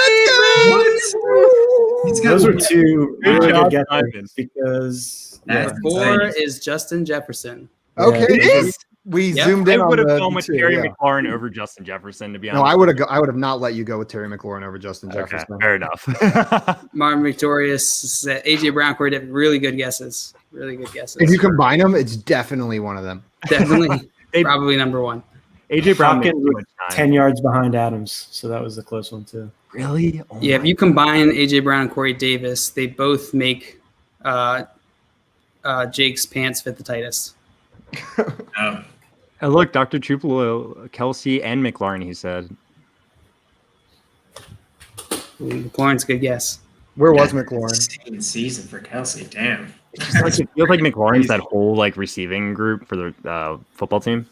Those were 2 really good guesses because 4 is Justin Jefferson. Okay, we zoomed in. I would have gone with two, Terry McLaurin over Justin Jefferson, to be honest. No, I would have not let you go with Terry McLaurin over Justin Jefferson. Okay, fair enough. Martin Victorious said AJ Brown, Corey Davis. Really good guesses. Really good guesses. If you combine them, it's definitely one of them. Definitely, probably number 1. AJ Brown Hopkins was 10 yards behind Adams, so that was the close one too. Really? Oh yeah, if you combine AJ Brown and Corey Davis, they both make Jake's pants fit the tightest. Oh, look, Dr. Tupelo, Kelce, and McLaurin, he said. McLaurin's a good guess. Where was McLaurin? Insane season for Kelce. Damn. It feels like McLaurin's that whole like receiving group for the football team.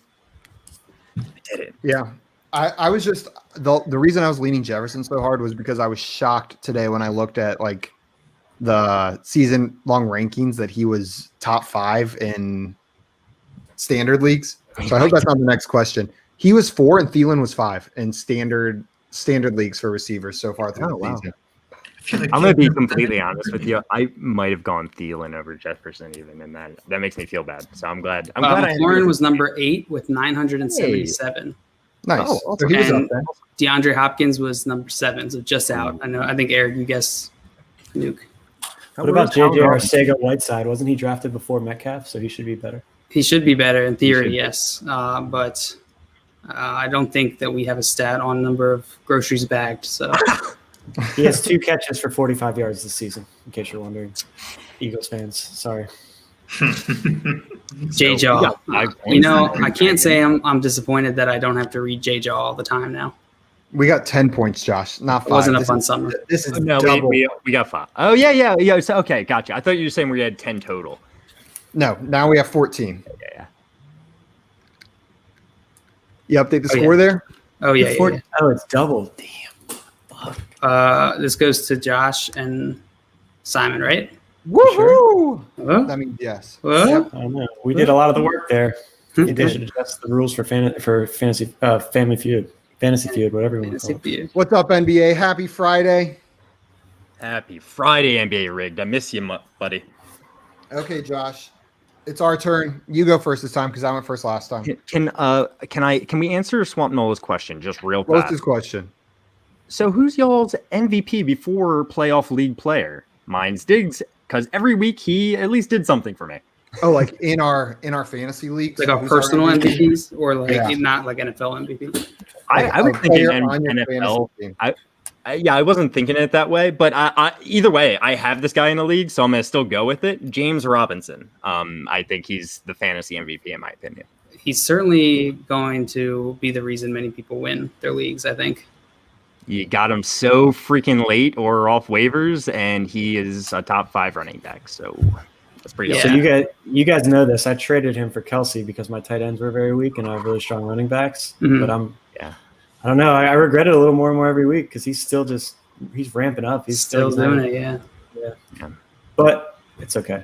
I did it. Yeah. I was just the reason I was leaning Jefferson so hard was because I was shocked today when I looked at like the season long rankings that he was top 5 in standard leagues. So I hope that's not the next question. He was 4 and Thielen was 5 in standard leagues for receivers so far through the season. I'm going to be completely honest with you. I might have gone Thielen over Jefferson even, and that makes me feel bad. So I'm glad. McLaurin was number 8 with 977. Hey. Nice. Oh, so he was up there. DeAndre Hopkins was number 7, so just out. I think Eric, you guess Nuke. What about JJ Arcega-Whiteside? Wasn't he drafted before Metcalf? So he should be better. He should be better in theory, yes. But I don't think that we have a stat on number of groceries bagged. So he has 2 catches for 45 yards this season, in case you're wondering. Eagles fans, sorry. J-Jaw. I can't say I'm disappointed that I don't have to read J-Jaw all the time now. We got 10 points, Josh. Not 5. It wasn't a fun summer. This is No, double. we got 5. Oh yeah. So, okay, gotcha. I thought you were saying we had 10 total. No, now we have 14. Yeah. You update the score there? Oh yeah. Oh, it's double. Damn. Fuck. This goes to Josh and Simon, right? Woohoo! Huh? That means yes. Huh? Yep. I don't know. We did a lot of the work there. They should adjust the rules for fantasy family feud, fantasy feud, whatever you want to call Fantasy it. Feud. What's up, NBA? Happy Friday. Happy Friday, NBA Rigged. I miss you, buddy. Okay, Josh. It's our turn. You go first this time because I went first last time. Can we answer Swamp Nola's question just real What's fast? his question? So who's y'all's MVP before playoff league player? Mine's Diggs, because every week he at least did something for me. Oh, like in our fantasy leagues? Like our Who's our personal MVP? MVPs or like Yeah. not like NFL MVP. I was A thinking player on your NFL. fantasy team. I wasn't thinking it that way, but either way, I have this guy in the league, so I'm gonna still go with it. James Robinson. I think he's the fantasy MVP in my opinion. He's certainly going to be the reason many people win their leagues, I think. You got him so freaking late or off waivers, and he is a top 5 running back. So that's pretty. Yeah. So you guys know this. I traded him for Kelsey because my tight ends were very weak and I have really strong running backs. Mhm. But I don't know. I regret it a little more and more every week because he's still he's ramping up. He's Still doing it, yeah. But it's okay.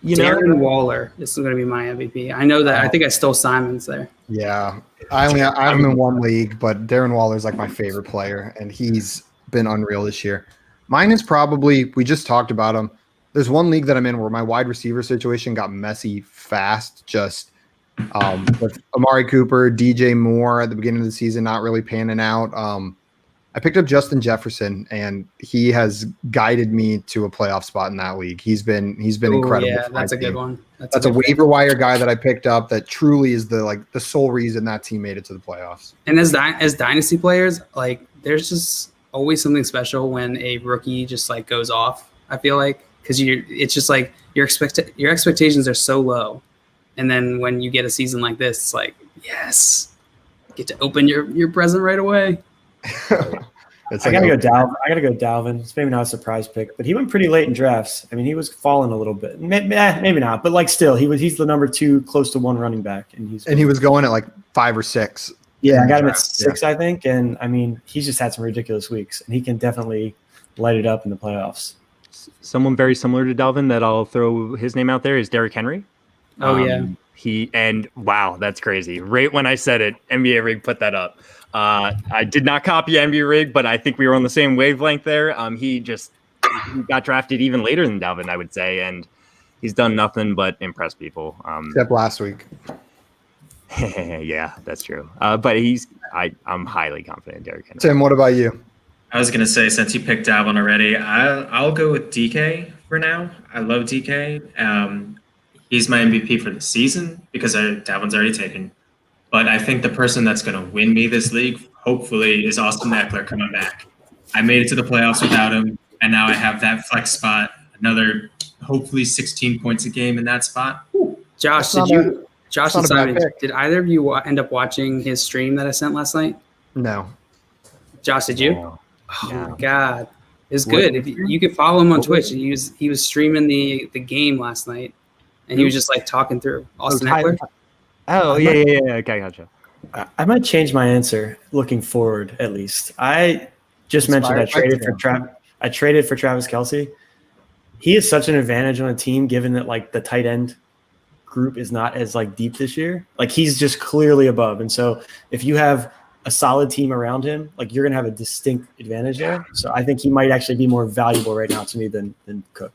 Darren Waller is going to be my MVP. I know that. I think I stole Simon's there. Yeah. I have him in one league, but Darren Waller's like my favorite player, and he's been unreal this year. Mine is probably, we just talked about him. There's one league that I'm in where my wide receiver situation got messy fast, just with Amari Cooper, DJ Moore at the beginning of the season not really panning out. I picked up Justin Jefferson, and he has guided me to a playoff spot in that league. He's been incredible. Yeah, for my that's a good team. one. That's a waiver wire guy that I picked up that truly is the sole reason that team made it to the playoffs. And as dynasty players, like there's just always something special when a rookie just like goes off. I feel like because it's just like your expectations are so low, and then when you get a season like this, it's like yes, get to open your present right away. I gotta go Dalvin. It's maybe not a surprise pick, but he went pretty late in drafts. I mean, he was falling a little bit. Maybe not, but like still, he's the number 2, close to 1 running back, and he was going at like 5 or 6. Yeah, I got him at 6, I think, and I mean, he's just had some ridiculous weeks, and he can definitely light it up in the playoffs. Someone very similar to Dalvin that I'll throw his name out there is Derrick Henry. Oh yeah. Wow, that's crazy. Right when I said it, NBA Rig put that up. I did not copy NBA Rig, but I think we were on the same wavelength there. He got drafted even later than Dalvin, I would say, and he's done nothing but impress people. Except last week. Yeah, that's true. But I'm highly confident in Derrick Henry. Tim, what about you? I was gonna say, since you picked Dalvin already, I'll go with DK for now. I love DK. He's my MVP for the season because Dalvin's already taken. But I think the person that's going to win me this league, hopefully, is Austin Eckler coming back. I made it to the playoffs without him, and now I have that flex spot. Another, hopefully, 16 points a game in that spot. Josh, Josh and Simon, did either of you end up watching his stream that I sent last night? No. Josh, did you? Oh my God, it's good. If you could follow him on Twitch, he was streaming the game last night, and he was just like talking through Austin Eckler. Oh, yeah. Okay, gotcha. I might change my answer looking forward, at least. I just mentioned I traded for Travis Kelce. He is such an advantage on a team, given that like the tight end group is not as like deep this year. Like he's just clearly above. And so if you have a solid team around him, like you're going to have a distinct advantage there. So I think he might actually be more valuable right now to me than Cook.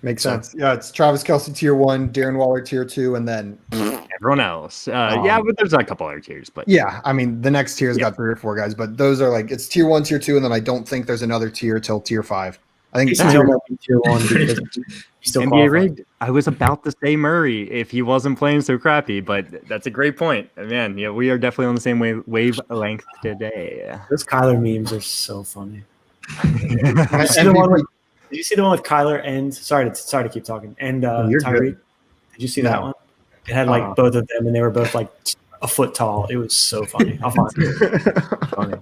Makes sense. Yeah, it's Travis Kelce tier 1, Darren Waller tier 2, and then everyone else. But there's a couple other tiers. But yeah, I mean the next tier's got 3 or 4 guys, but those are like it's tier 1, tier 2, and then I don't think there's another tier till tier 5. I think it's tier 1 because he's still NBA Rigged. I was about to say Murray if he wasn't playing so crappy, but that's a great point. Man, yeah, we are definitely on the same wavelength today. Those Kyler memes are so funny. Did you see the one with Kyler and sorry to keep talking and Tyreek? Did you see that one? It had like both of them, and they were both like a foot tall. It was so funny. I'll find it. Funny.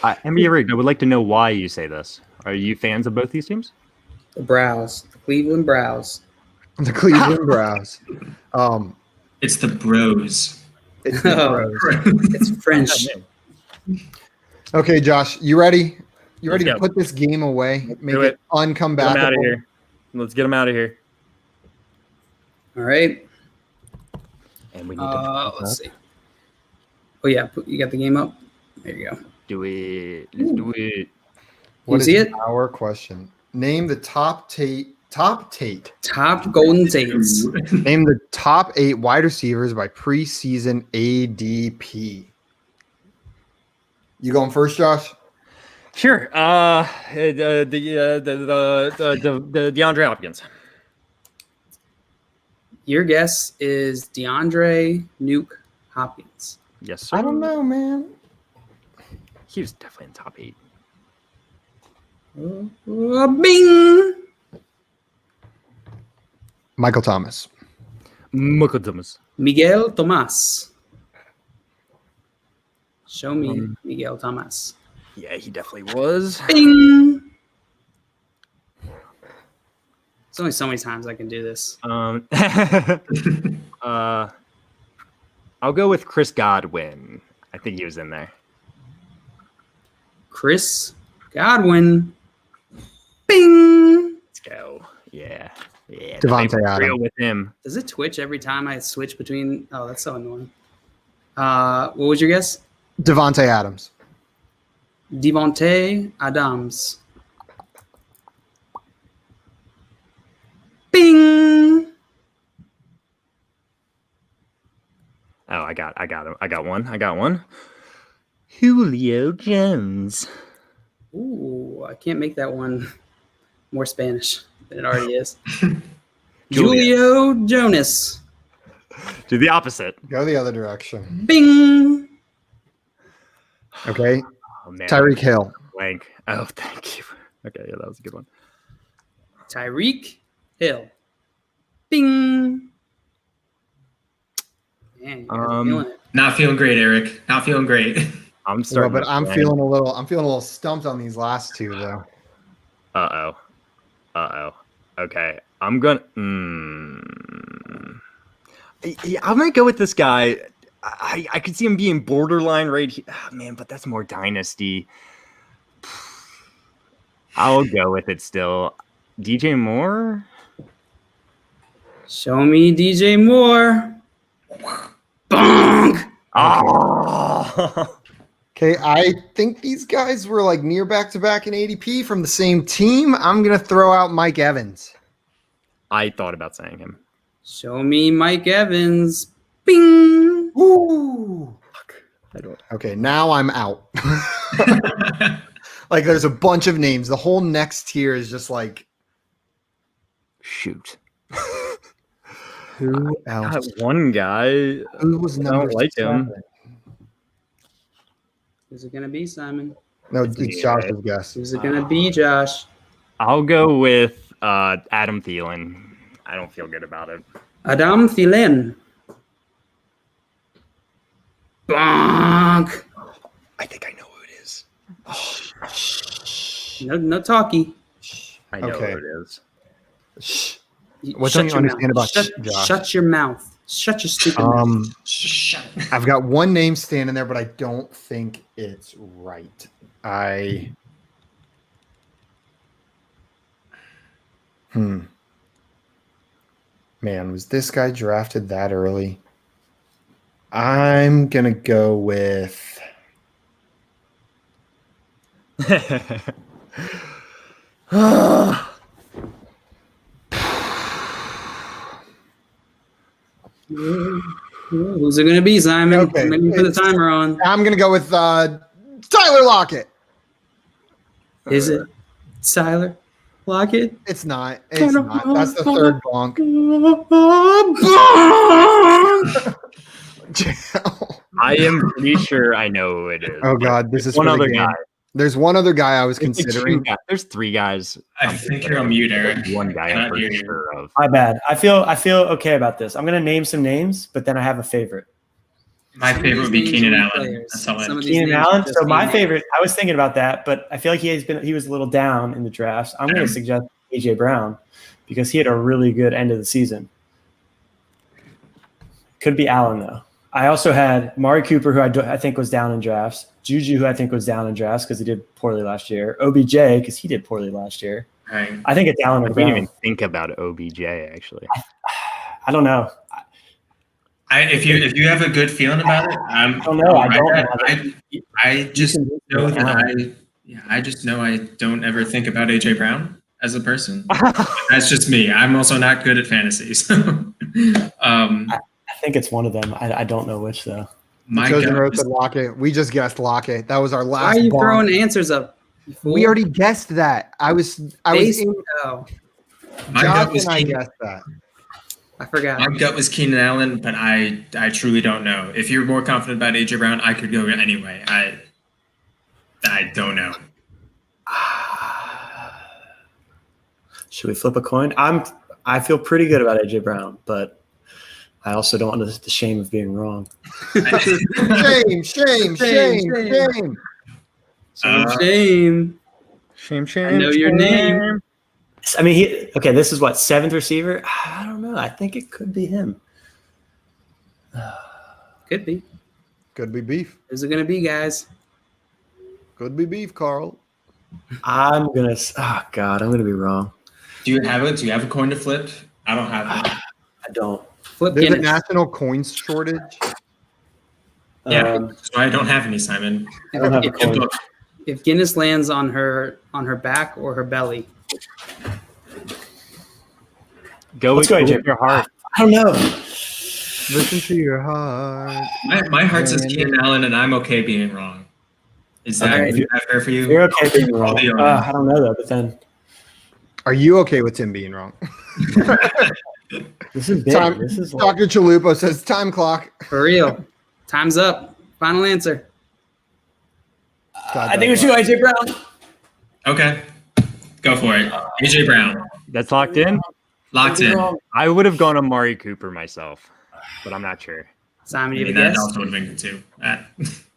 NBA Rigged, I would like to know why you say this. Are you fans of both these teams? The Browns, the Cleveland Browns. The Cleveland Browns. It's the Bros. It's the Bros. It's French. Okay, Josh, you ready? You ready Let's to go. put this game away? Make do it it. Get them out of uncomebackable. here. Let's get them out of here. All right. And we need to Let's see. Oh yeah, you got the game up. There you go. do it. Let's do it. What You is see it? our question? Name the top Golden Tates. Name the top 8 wide receivers by preseason ADP. You going first, Josh? Sure. The DeAndre Hopkins. Your guess is DeAndre Nuke Hopkins. Yes, sir. I don't know, man. He was definitely in the top 8. Bing. Michael Thomas. Michael Thomas. Miguel Tomas. Show me Miguel Tomas. Yeah, he definitely was. Bing. There's only so many times I can do this. I'll go with Chris Godwin. I think he was in there. Chris Godwin. Bing. Let's go. Yeah. Yeah. Devontae Real Adams. with him. Does it twitch every time I switch between? Oh, that's so annoying. What was your guess? Devontae Adams. Devontae Adams. Bing. Oh, I got him. I got one. Julio Jones. Ooh, I can't make that one more Spanish than it already is. Julia. Julio Jonas. Do the opposite. Go the other direction. Bing. Okay. Oh man. Tyreek Hill. Blank. Oh, thank you. Okay, yeah, that was a good one. Tyreek Hill. Bing. Man, you guys are feeling it. Not feeling great, Eric. Not feeling great. I'm Well, starting. but I'm feeling a little stumped on these last two though. Uh oh. Okay, I'm gonna. Yeah, I'm gonna go with this guy. I could see him being borderline right here. Oh, man, but that's more dynasty. I'll go with it still. DJ Moore. Show me DJ Moore. Bonk. Oh. Okay, I think these guys were like near back-to-back in ADP from the same team. I'm gonna throw out Mike Evans. I thought about saying him. Show me Mike Evans. Bing. Ooh. I don't. Okay, now I'm out. Like there's a bunch of names. The whole next tier is just like Shoot. who else? Got one guy. Who was I number don't like him. 7? Who's it gonna be, Simon? No, It's it's me, Josh's right? guess. Who's it gonna be, Josh? I'll go with Adam Thielen. I don't feel good about it. Adam Thielen. Bonk. I think I know who it is. No talkie. I know Okay. who it is. Shh. You- What shut don't you your understand mouth. about shut, Josh? shut your mouth. Shut your stupid mouth. Shut. I've got one name standing there, but I don't think it's right. Man, was this guy drafted that early? I'm gonna go with Who's it gonna be, Simon? Okay, Maybe put the timer on. I'm gonna go with Tyler Lockett. Is it Tyler Lockett? It's not. It's not. That's the third bonk. I am pretty sure I know who it is. Oh God, this is One for the other game. guy. There's one other guy I was There's two considering. guys. There's 3 guys. I think you're on mute, Eric. One guy I'm Cannot pretty hear you. sure of. My bad. I feel okay about this. I'm gonna name some names, but then I have a favorite. My Some of favorite would these be names Keenan are Allen. players. That's all I Some of these Keenan names Allen. are just So my names. favorite, I was thinking about that, but I feel like he was a little down in the drafts. I'm going to suggest AJ Brown because he had a really good end of the season. Could be Allen though. I also had Mari Cooper, who I think was down in drafts. Juju, who I think was down in drafts because he did poorly last year. OBJ, because he did poorly last year. Right. I think it's Allen I or didn't Brown. even think about OBJ actually. I don't know. If you have a good feeling about it, I don't know. I don't have it. I just You can know do that I just know I don't ever think about AJ Brown as a person. That's just me. I'm also not good at fantasy. So, I think it's one of them. I don't know which though. my Chosen gut Road is- said Lockett. We just guessed Lockett. That was our Why last. are you bomb. throwing answers up? you fool? We already guessed that. I was Base- in. oh, my Josh gut was and I Keenan, guessed that. I forgot. my gut was Keenan Allen, but I truly don't know. If you're more confident about AJ Brown, I could go anyway. I don't know. Should we flip a coin? I feel pretty good about AJ Brown, but I also don't want the shame of being wrong. Shame, shame, shame, shame. shame. Shame. Shame. I know your name. I mean, this is what, 7th receiver? I don't know. I think it could be him. Could be. Could be beef. Who's it gonna be, guys? Could be beef, Carl. I'm gonna be wrong. Do you have a coin to flip? I don't have one. I don't. Flip There's a Guinness. national coins shortage. Yeah. So I don't have any, Simon. I don't have a If- coin. If Guinness lands on her back or her belly, Let's go AJ. with your heart. I don't know. Listen to your heart. My heart says Keenan Allen, and I'm okay being wrong. Is that, Okay. is that fair for you? You're okay being wrong. I'll be on. I don't know though, but then Are you okay with Tim being wrong? this is big. Time, This is Dr. Chalupa says time clock. for real. Time's up. Final answer. I think we should go AJ Brown. Okay. Go for it. AJ Brown. That's locked in. Locked in. I would have gone Amari Cooper myself, but I'm not sure. Simon, I you mean, have a that guess? also would have been good too.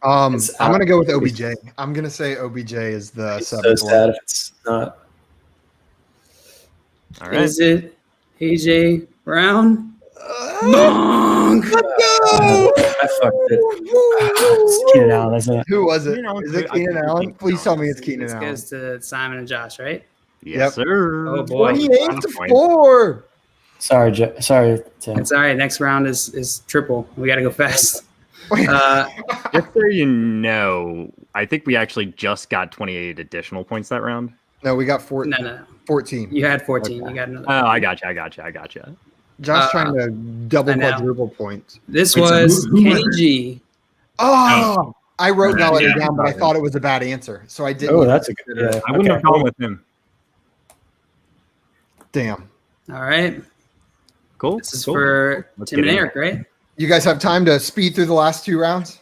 I'm gonna go with OBJ. I'm gonna say OBJ is the So seventh sad one. if it's not. All right. Is it AJ Brown? Bonk! I fucked it. It's Keenan Allen, isn't it? Who was it? You know, Is it I think Keenan Allen? Keenan Please tell me it's This Keenan Allen. goes to Simon and Josh, right? Yes, sir. Oh, boy. 28 to 4. Sorry, sorry, Tim. It's all right. Next round is triple. We got to go fast. Just so you know, I think we actually just got 28 additional points that round. No, we got No. 14. You had 14. Okay. You got another. Oh, I got you. Josh trying to double I know. quadruple points. This Wait, so was who Kenny was it? G. Oh, I wrote that letter Yeah. down, but I thought it was a bad answer, so I didn't. Oh, even that's a good. consider it. Yeah. I wouldn't have gone with him. Damn. All right. Cool. This is cool. for Let's Tim and get in. Eric, right? You guys have time to speed through the last 2 rounds?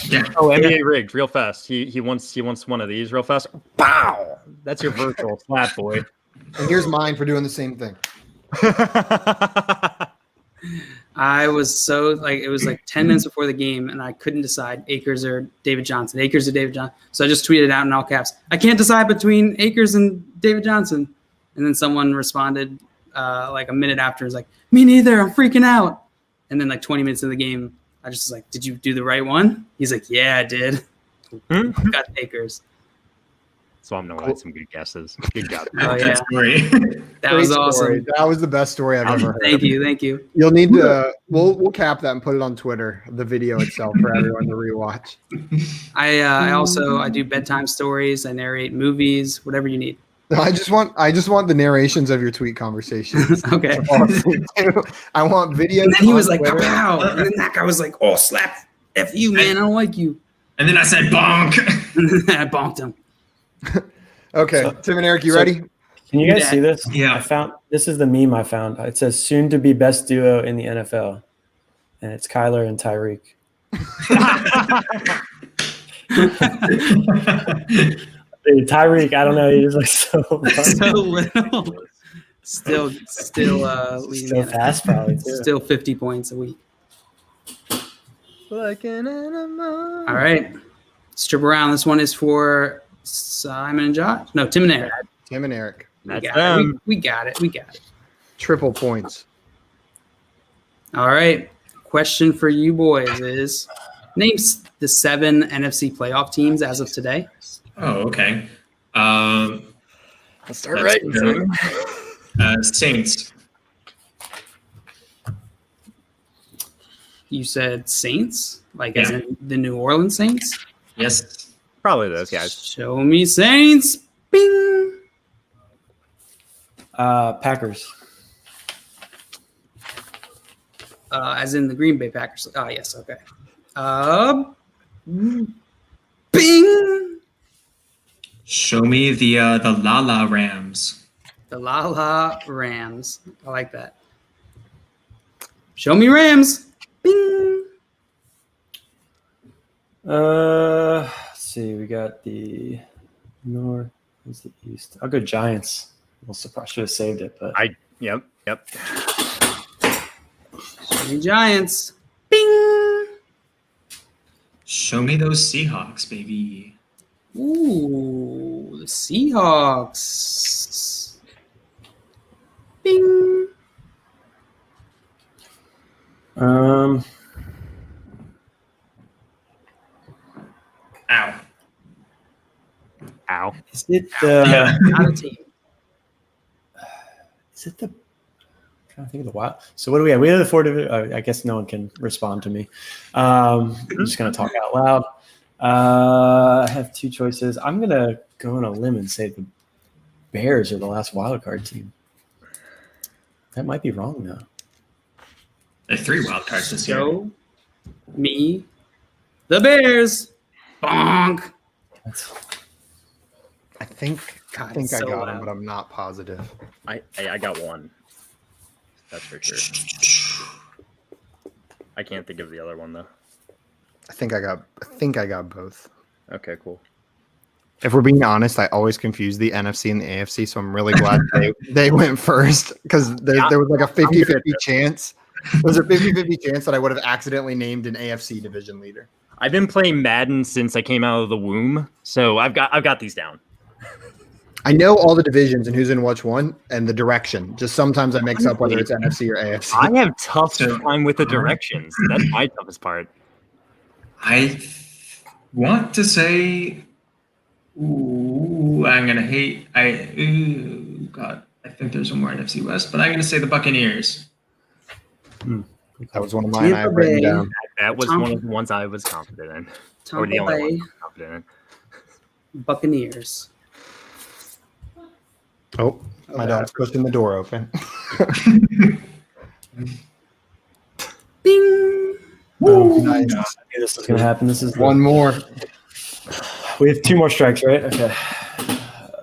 Yeah. Oh, NBA rigged, real fast. He wants one of these real fast. Pow! That's your virtual slap, boy. And here's mine for doing the same thing. I was so it was like 10 minutes before the game, and I couldn't decide Akers or David Johnson. So I just tweeted out in all caps, I can't decide between Akers and David Johnson. And then someone responded like a minute after, was like, me neither, I'm freaking out. And then like 20 minutes of the game, I just was like, did you do the right one? He's like, yeah, I did. Got Akers. So I'm knowing some good guesses. Good job. Oh, Good yeah. story. That was Great story. awesome. That was the best story I've ever heard. Thank you. You'll need to we'll cap that and put it on Twitter, the video itself for everyone to rewatch. I do bedtime stories. I narrate movies, whatever you need. I just want the narrations of your tweet conversations. Okay. I want videos. And then he was on like, Twitter. pow. And then that guy was like, oh, slap. F you, man. I don't like you. And then I said bonk. I bonked him. Okay, Tim and Eric, you ready? Can you guys Yeah. see this? Yeah. This is the meme I found. It says soon to be best duo in the NFL. And it's Kyler and Tyreek. Dude, Tyreek, I don't know. He just looks so So little. Still leading still the NFL. fast, probably too. Still 50 points a week. Like an animal. All right. Strip around. This one is for Simon and Josh. No, Tim and Eric. Tim and Eric. That's We got them. it. We got it. We got it. Triple points. All right. Question for you boys is names the 7 NFC playoff teams as of today. Oh, okay. Let's start right. Saints. You said Saints, like as in the New Orleans Saints? Yes. Probably those guys. Show me Saints. Bing. Packers. As in the Green Bay Packers. Oh, yes. Okay. Bing. Show me the La La Rams. The La La Rams. I like that. Show me Rams. Bing. Let's see. We got the North. What's the East? I'll go Giants. Well, I should have saved it, but Yep. Show me Giants. Bing. Show me those Seahawks, baby. Ooh, the Seahawks. Bing. Ow. Is it Not a team. Is it the? I'm trying to think of the Wild. So what do we have? We have the 4 division. I guess no one can respond to me. I'm just gonna talk out loud. I have 2 choices. I'm gonna go on a limb and say the Bears are the last wild card team. That might be wrong though. There are 3 wild cards this year. Show me the Bears. Bonk. I think God, I think I so got loud. him, but I'm not positive. I got one. That's for sure. I can't think of the other one though. I think I got both. Okay, cool. If we're being honest, I always confuse the NFC and the AFC, so I'm really glad they went first because there was like a 50-50 chance. There was a 50-50 chance that I would have accidentally named an AFC division leader. I've been playing Madden since I came out of the womb, so I've got these down. I know all the divisions and who's in which one and the direction. Just sometimes I mix up whether it's NFC or AFC. I have tough time with the directions. That's my toughest part. I want to say, ooh, I'm gonna hate. God, I think there's one more NFC West, but I'm gonna say the Buccaneers. That was one of mine I have written down. That was one of the ones I was confident in. Or the only one I was confident in. Buccaneers. Oh, my dog's pushing the door open. Bing. Oh, nice. I knew this was gonna happen. This is One more. We have 2 more strikes, right? Okay.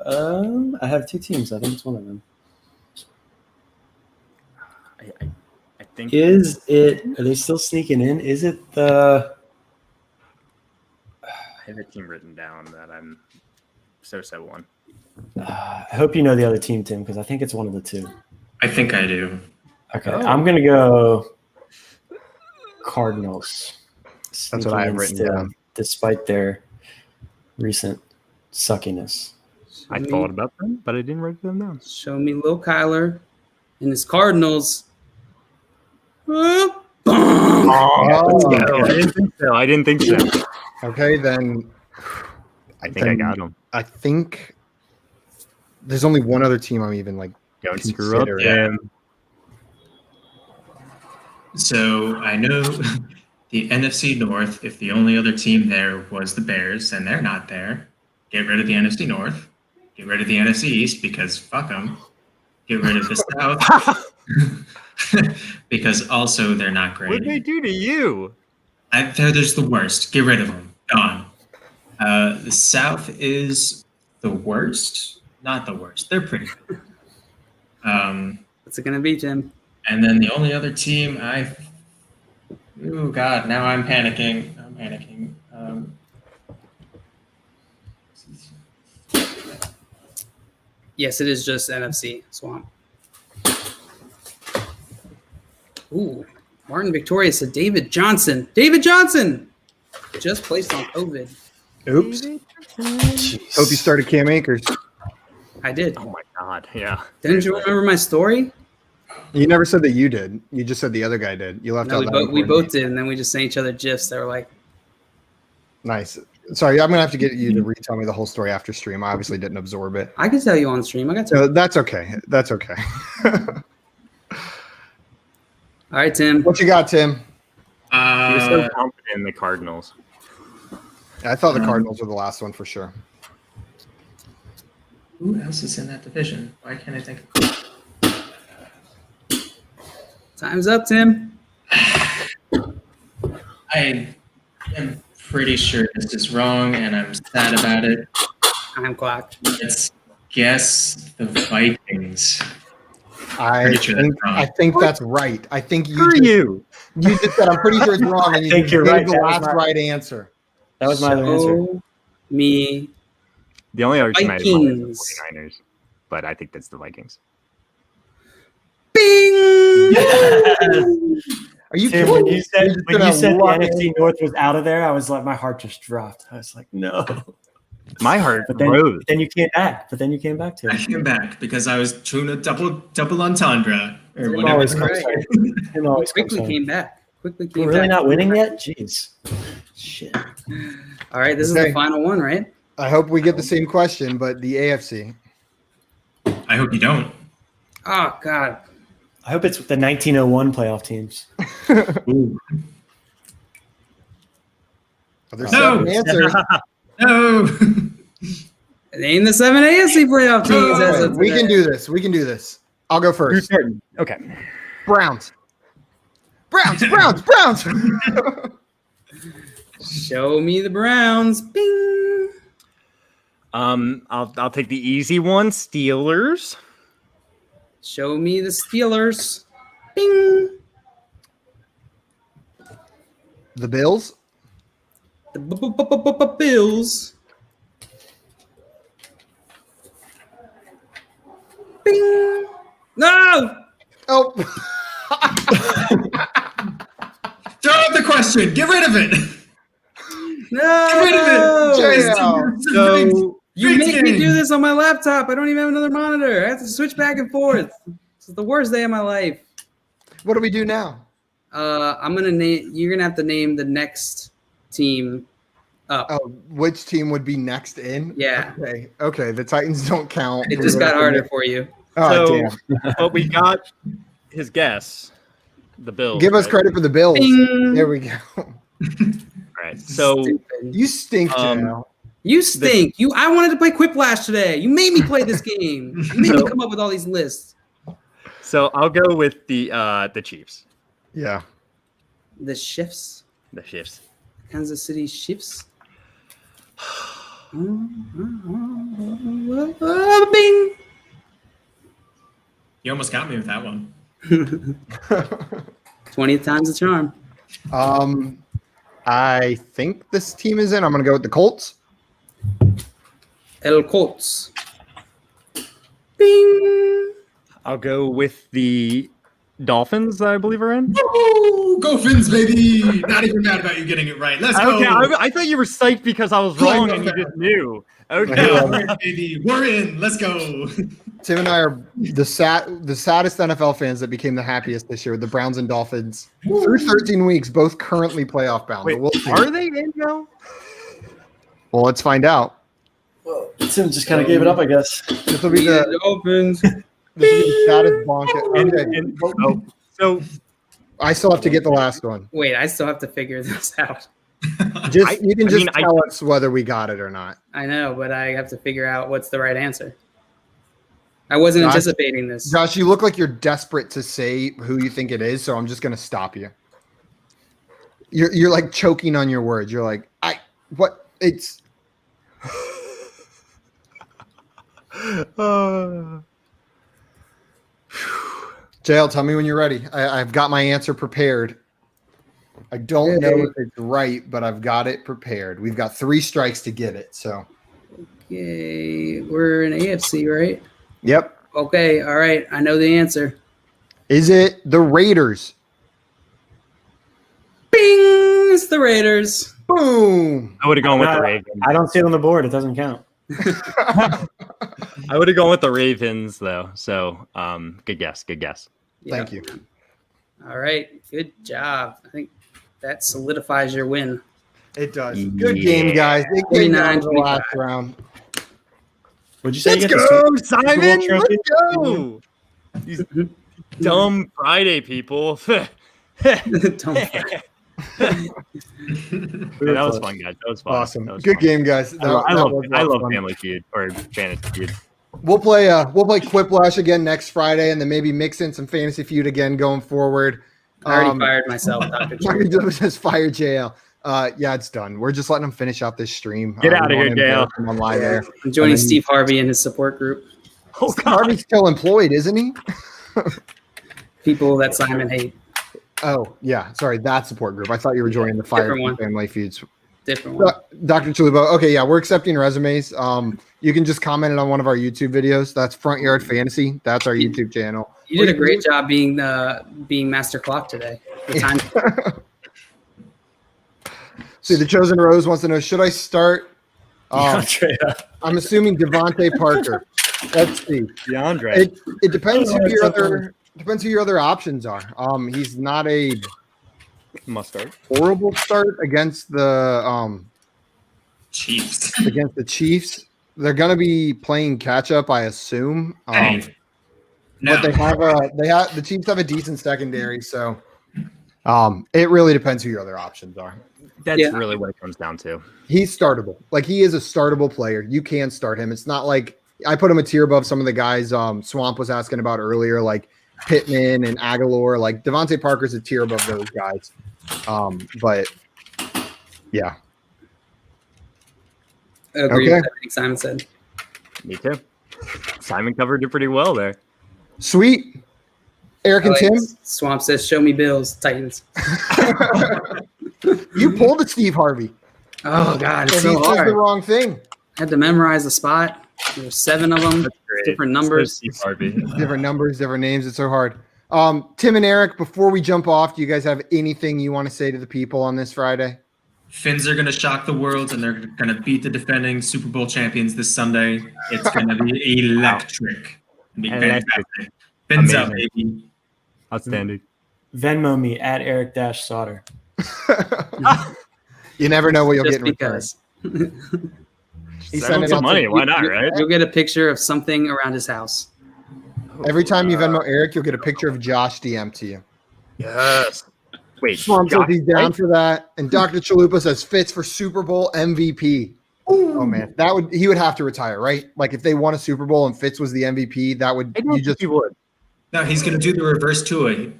I have 2 teams. I think it's one of them. I think Is it? Are they still sneaking in? Is it the? I have a team written down that I'm so on. I hope you know the other team, Tim, because I think it's one of the 2. I think I do. Okay, I'm gonna go Cardinals. That's what I have written down. Despite their recent suckiness. I thought about them, but I didn't write them down. Show me Lil Kyler and his Cardinals. Oh, I didn't think so. okay, then I think I got them. I think there's only one other team I'm even like Don't screw up, considering. Tim. So I know the NFC North, if the only other team there was the Bears, and they're not there, get rid of the NFC North. Get rid of the NFC East because fuck them. Get rid of the South because also they're not great. What did they do to you? They're just the worst. Get rid of them. Gone. The South is the worst. Not the worst. They're pretty good. What's it gonna be, Tim? And then the only other team oh God, now I'm panicking. Yes, it is just NFC Swamp. Ooh, Martin Victoria said David Johnson. David Johnson just placed on COVID. Oops. Jeez. Hope you started Cam Akers. I did. Oh my God. Yeah. Didn't you remember my story? You never said that you did. You just said the other guy did. You left No, out we that both important did, and then we just sent each other gifs that were like, Nice. Sorry, I'm gonna have to get you to retell me the whole story after stream. I obviously didn't absorb it. I can tell you on stream. I got to. So that's okay. That's okay. All right, Tim. What you got, Tim? He was so confident in the Cardinals. I thought the Cardinals were the last one for sure. Who else is in that division? Why can't I think of Time's up, Tim. I am pretty sure this is wrong, and I'm sad about it. Time clock. Let's guess the Vikings. I Pretty sure that's wrong. think that's right. I think Who are you? you just said I'm pretty sure it's wrong, and you think just you're gave right. the That was last my- right answer. That was my other answer. Show me. The only other team I have is the Vikings. 49ers, but I think that's the Vikings. Bing! Are you Tim, kidding? when me? you said, You're just when gonna you said the lock NFC in- North was out of there, I was like, my heart just dropped. I was like, no. My heart But then, rose. then you came back. But then you came back to I it. came back because I was doing a double entendre or Tim whatever. always it's comes called. home. Tim always comes Quickly home. came back. Quickly came We're really back. not winning yet? Jeez. Shit. All right, this is Okay. the final one, right? I hope we get the same question, but the AFC. I hope you don't. Oh God. I hope it's the 1901 playoff teams. Ooh. There's No. seven answers. No. Name the 7 AFC playoff teams. as of We can today. do this. We can do this. I'll go Who's first. starting? Okay. Browns. Browns. Show me the Browns. Bing. I'll take the easy one. Steelers. Show me the Steelers. Bing. The Bills. The Bills. Bing. No. Oh, Throw out the question. Get rid of it. No. Get rid of it. JL. So You Big make me game. do this on my laptop. I don't even have another monitor. I have to switch back and forth. This is the worst day of my life. what do we do now? I'm gonna name. You're gonna have to name the next team up. Oh, which team would be next in? Yeah. Okay. The Titans don't count. It just got harder for you. Oh, So- damn. but we got his guess. The Bills. Give us right? credit for the Bills. Bing. There we go. All right. So Stupid. You stink, Um, JL. You stink. I wanted to play Quiplash today. You made me play this game. You made me come up with all these lists. I'll go with the Chiefs. Yeah. The shifts. The Chiefs. Kansas City shifts. Bing. You almost got me with that one. 20th time's the charm. I think this team is in. I'm gonna go with the Colts. El Colts. Bing. I'll go with the Dolphins, I believe are in. Woo! Go Fins, baby! Not even mad about you getting it right. Let's go. Okay, I thought you were psyched because I was wrong and you just knew. Okay. All right, baby. We're in. Let's go. Tim and I are the saddest NFL fans that became the happiest this year. The Browns and Dolphins through 13 weeks, both currently playoff bound. Wait, But we'll see. are they in now? Well, let's find out. Well, Tim just kind of gave it up, I guess. This will be the Dolphins. saddest bonk. Okay. So I still have to get the last one. Wait, I still have to figure this out. You can just I tell us whether we got it or not. I know, but I have to figure out what's the right answer. I wasn't Josh- anticipating this. Josh, you look like you're desperate to say who you think it is, so I'm just gonna stop you. You're like choking on your words. You're like, it's JL, tell me when you're ready. I've got my answer prepared. I don't know if it's right, but I've got it prepared. We've got 3 strikes to get it. So, Okay, we're in AFC, right? yep. Okay, all right. I know the answer. Is it the Raiders? Bing! It's the Raiders. Boom. I would have gone with the Ravens. I don't see it on the board. It doesn't count. I would have gone with the Ravens though. So, good guess. Good guess. Thank you. All right. Good job. I think that solidifies your win. It does. Good game, guys. It came down to the last round. Would you say Let's you get go, the Simon. Super Bowl Let's trophy? go. These dumb Friday people. Don't That was fun, guys. That was fun. Awesome. That was Good fun. game, guys. I love was a lot of fun. Family Feud or Fantasy Feud. We'll play Quiplash again next Friday, and then maybe mix in some Fantasy Feud again going forward. I already fired myself, Dr. Dr. Dillon says fire JL. Yeah, it's done. We're just letting him finish out this stream. Get out of here, JL. I'm live there. I'm joining Steve Harvey and his support group. Oh, Steve Harvey's still employed, isn't he? People that Simon hate. Oh, yeah. Sorry, that support group. I thought you were joining the Fire Different one. Family Feuds. Different one. Dr. Chalubo. Okay, yeah, we're accepting resumes. You can just comment it on one of our YouTube videos. That's Front Yard Fantasy. That's our YouTube channel. You did a great job being Master Clock today. The time. See, the Chosen Rose wants to know, should I start? DeAndre. I'm assuming Devontae Parker. Let's see. DeAndre. It depends who your other options are. He's not a Must start. horrible start against the Chiefs. Chiefs. They're gonna be playing catch up, I assume. Hey. No. But the Chiefs have a decent secondary, so it really depends who your other options are. That's Yeah. really what it comes down to. He's startable. Like, he is a startable player. You can start him. It's not like I put him a tier above some of the guys Swamp was asking about earlier, like Pittman and Aguilar. Like, Devontae Parker's a tier above those guys. But yeah. I agree Okay. with everything Simon said. Me too. Simon covered it pretty well there. Sweet. Eric and Tim, Swamp says, "Show me Bills, Titans." you pulled a Steve Harvey. Oh God, it's So he so says hard. the wrong thing. I had to memorize the spot. There's 7 of them, That's great. different numbers. Steve Harvey. Different numbers, different names. It's so hard. Tim and Eric, before we jump off, do you guys have anything you want to say to the people on this Friday? Finns are going to shock the world, and they're going to beat the defending Super Bowl champions this Sunday. It's going to be electric. It'll be fantastic. Fins up, baby. Outstanding. Venmo me at Eric-Sauter. You never know what you'll Just get in return. because. He's Send sending some out money. Why not, right? You'll get a picture of something around his house. Every time you Venmo Eric, you'll get a picture of Josh DM to you. Yes. Wait. Swamp says Josh, he's down right? for that, and Dr. Chalupa says Fitz for Super Bowl MVP. Oh man, he would have to retire, right? Like, if they won a Super Bowl and Fitz was the MVP, that would I don't think he would. No, he's going to do the reverse Tua. to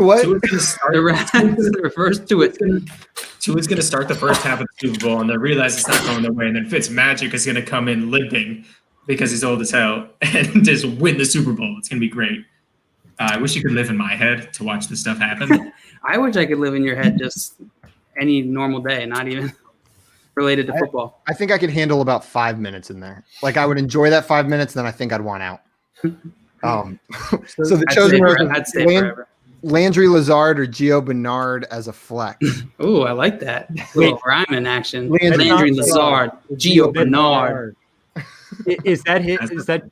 what? Tua's going to start. The refers to it. Tua's going to start the first half of the Super Bowl, and they realize it's not going their way. And then Fitzmagic is going to come in limping because he's old as hell and just win the Super Bowl. It's going to be great. I wish you could live in my head to watch this stuff happen. I wish I could live in your head just any normal day, not even related to football. I think I could handle about 5 minutes in there. Like, I would enjoy that 5 minutes, then I think I'd want out. So the chosen I'd stay forever. Landry Lazard or Gio Bernard as a flex. Oh, I like that. Little rhyme in action. Landry Landry Lazard, Gio Bernard. Is that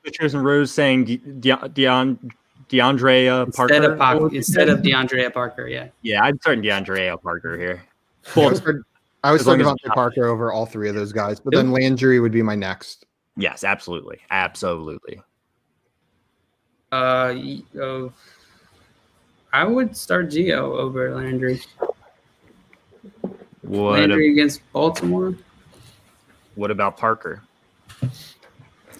the Chosen Rose saying DeAndre Parker? Instead of DeAndre Parker, yeah. Yeah, I'd start DeAndre Parker here. I would As long start as- Devontae Parker over all 3 of those guys, but then Landry would be my next. Yes, absolutely. Absolutely. I would start Gio over Landry. Landry against Baltimore. What about Parker?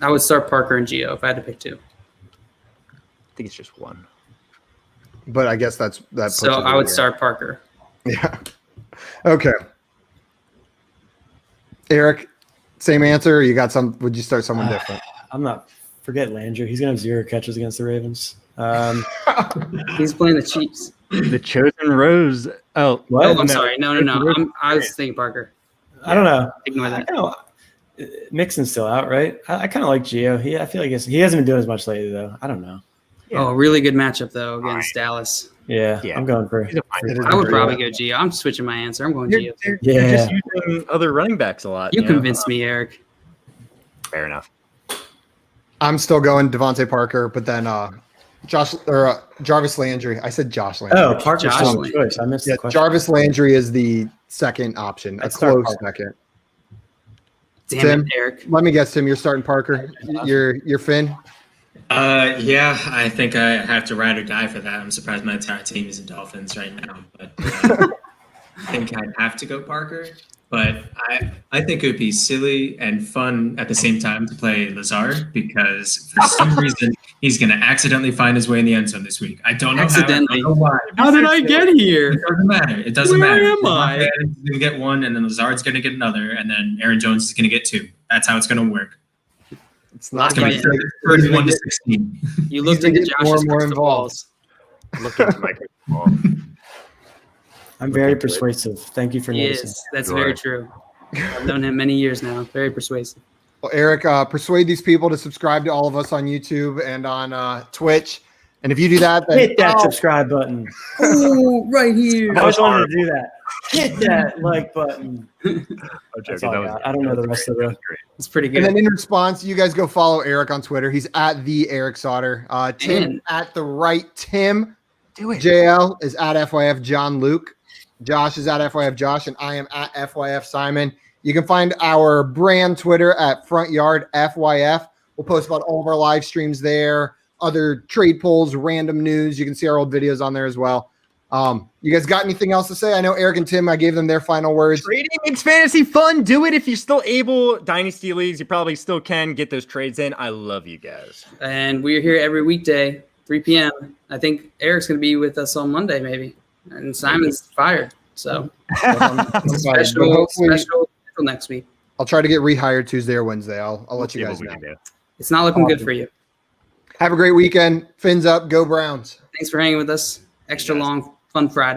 I would start Parker and Gio if I had to pick 2. I think it's just one. But I guess that. Puts So it I would over. start Parker. Yeah. Okay. Eric, same answer. Or you got some? Would you start someone different? I'm not. Forget Landry. He's going to have 0 catches against the Ravens. He's playing the Chiefs. The Chosen Rose. Oh, What? Oh, no. I'm sorry. No. I was thinking Parker. I don't know. Ignore that. Mixon's still out, right? I kind of like Gio. I feel like he hasn't been doing as much lately, though. I don't know. Yeah. Oh, really good matchup though against Dallas. Yeah, Yeah. I'm going for. He's a fine It is I would Gio. probably go Gio. I'm switching my answer. I'm going Gio. You're Yeah. just using other running backs a lot. You know? convinced me, Eric. Fair enough. I'm still going Devontae Parker, but then Jarvis Landry. I said Josh Landry. Oh, Parker's Josh still a Allen. choice. I missed Yeah, the question. Jarvis Landry is the second option, a I'd start close Parker. second. Damn Tim? it, Eric. Let me guess, Tim. You're starting Parker. You're Finn. Yeah, I think I have to ride or die for that. I'm surprised my entire team is in Dolphins right now, but I think I'd have to go Parker. But I think it would be silly and fun at the same time to play Lazard because for some reason he's going to accidentally find his way in the end zone this week. I don't know how. I don't know why. How did I get here? It doesn't matter. It doesn't Where matter. am I? Adams is going to get one, and then Lazard's going to get another, and then Aaron Jones is going to get two. That's how it's going to work. It's not Lock going it to in. be 31 to 16. You looked gonna into get more Josh's and more crystal involved. balls. Look into my crystal ball. I'm very persuasive. Thank you for He noticing. is. That's You very are. true. I've known him many years now. Very persuasive. Well, Eric, persuade these people to subscribe to all of us on YouTube and on Twitch. And if you do that, then Hit that subscribe button. Oh, right here. I always wanted to do that. Hit that like button. I'm That's joking. all I got. I don't know the rest of the. It's pretty And good. then in response, you guys go follow Eric on Twitter. He's at the Eric Sauter. Tim And- at the right Tim. Do it. JL is at FYF John Luke. Josh is at FYF Josh, and I am at FYF Simon. You can find our brand Twitter at Front Yard FYF. We'll post about all of our live streams there, other trade polls, random news. You can see our old videos on there as well. You guys got anything else to say? I know Eric and Tim, I gave them their final words. Trading makes fantasy fun. Do it if you're still able. Dynasty leagues, you probably still can get those trades in. I love you guys. And we're here every weekday, 3 p.m. I think Eric's going to be with us on Monday, maybe. And Simon's fired. So special until next week. I'll try to get rehired Tuesday or Wednesday. I'll let you See guys what we know. can do. It's not looking good for you. Have a great weekend. Fins up. Go Browns. Thanks for hanging with us. Extra long, fun Friday.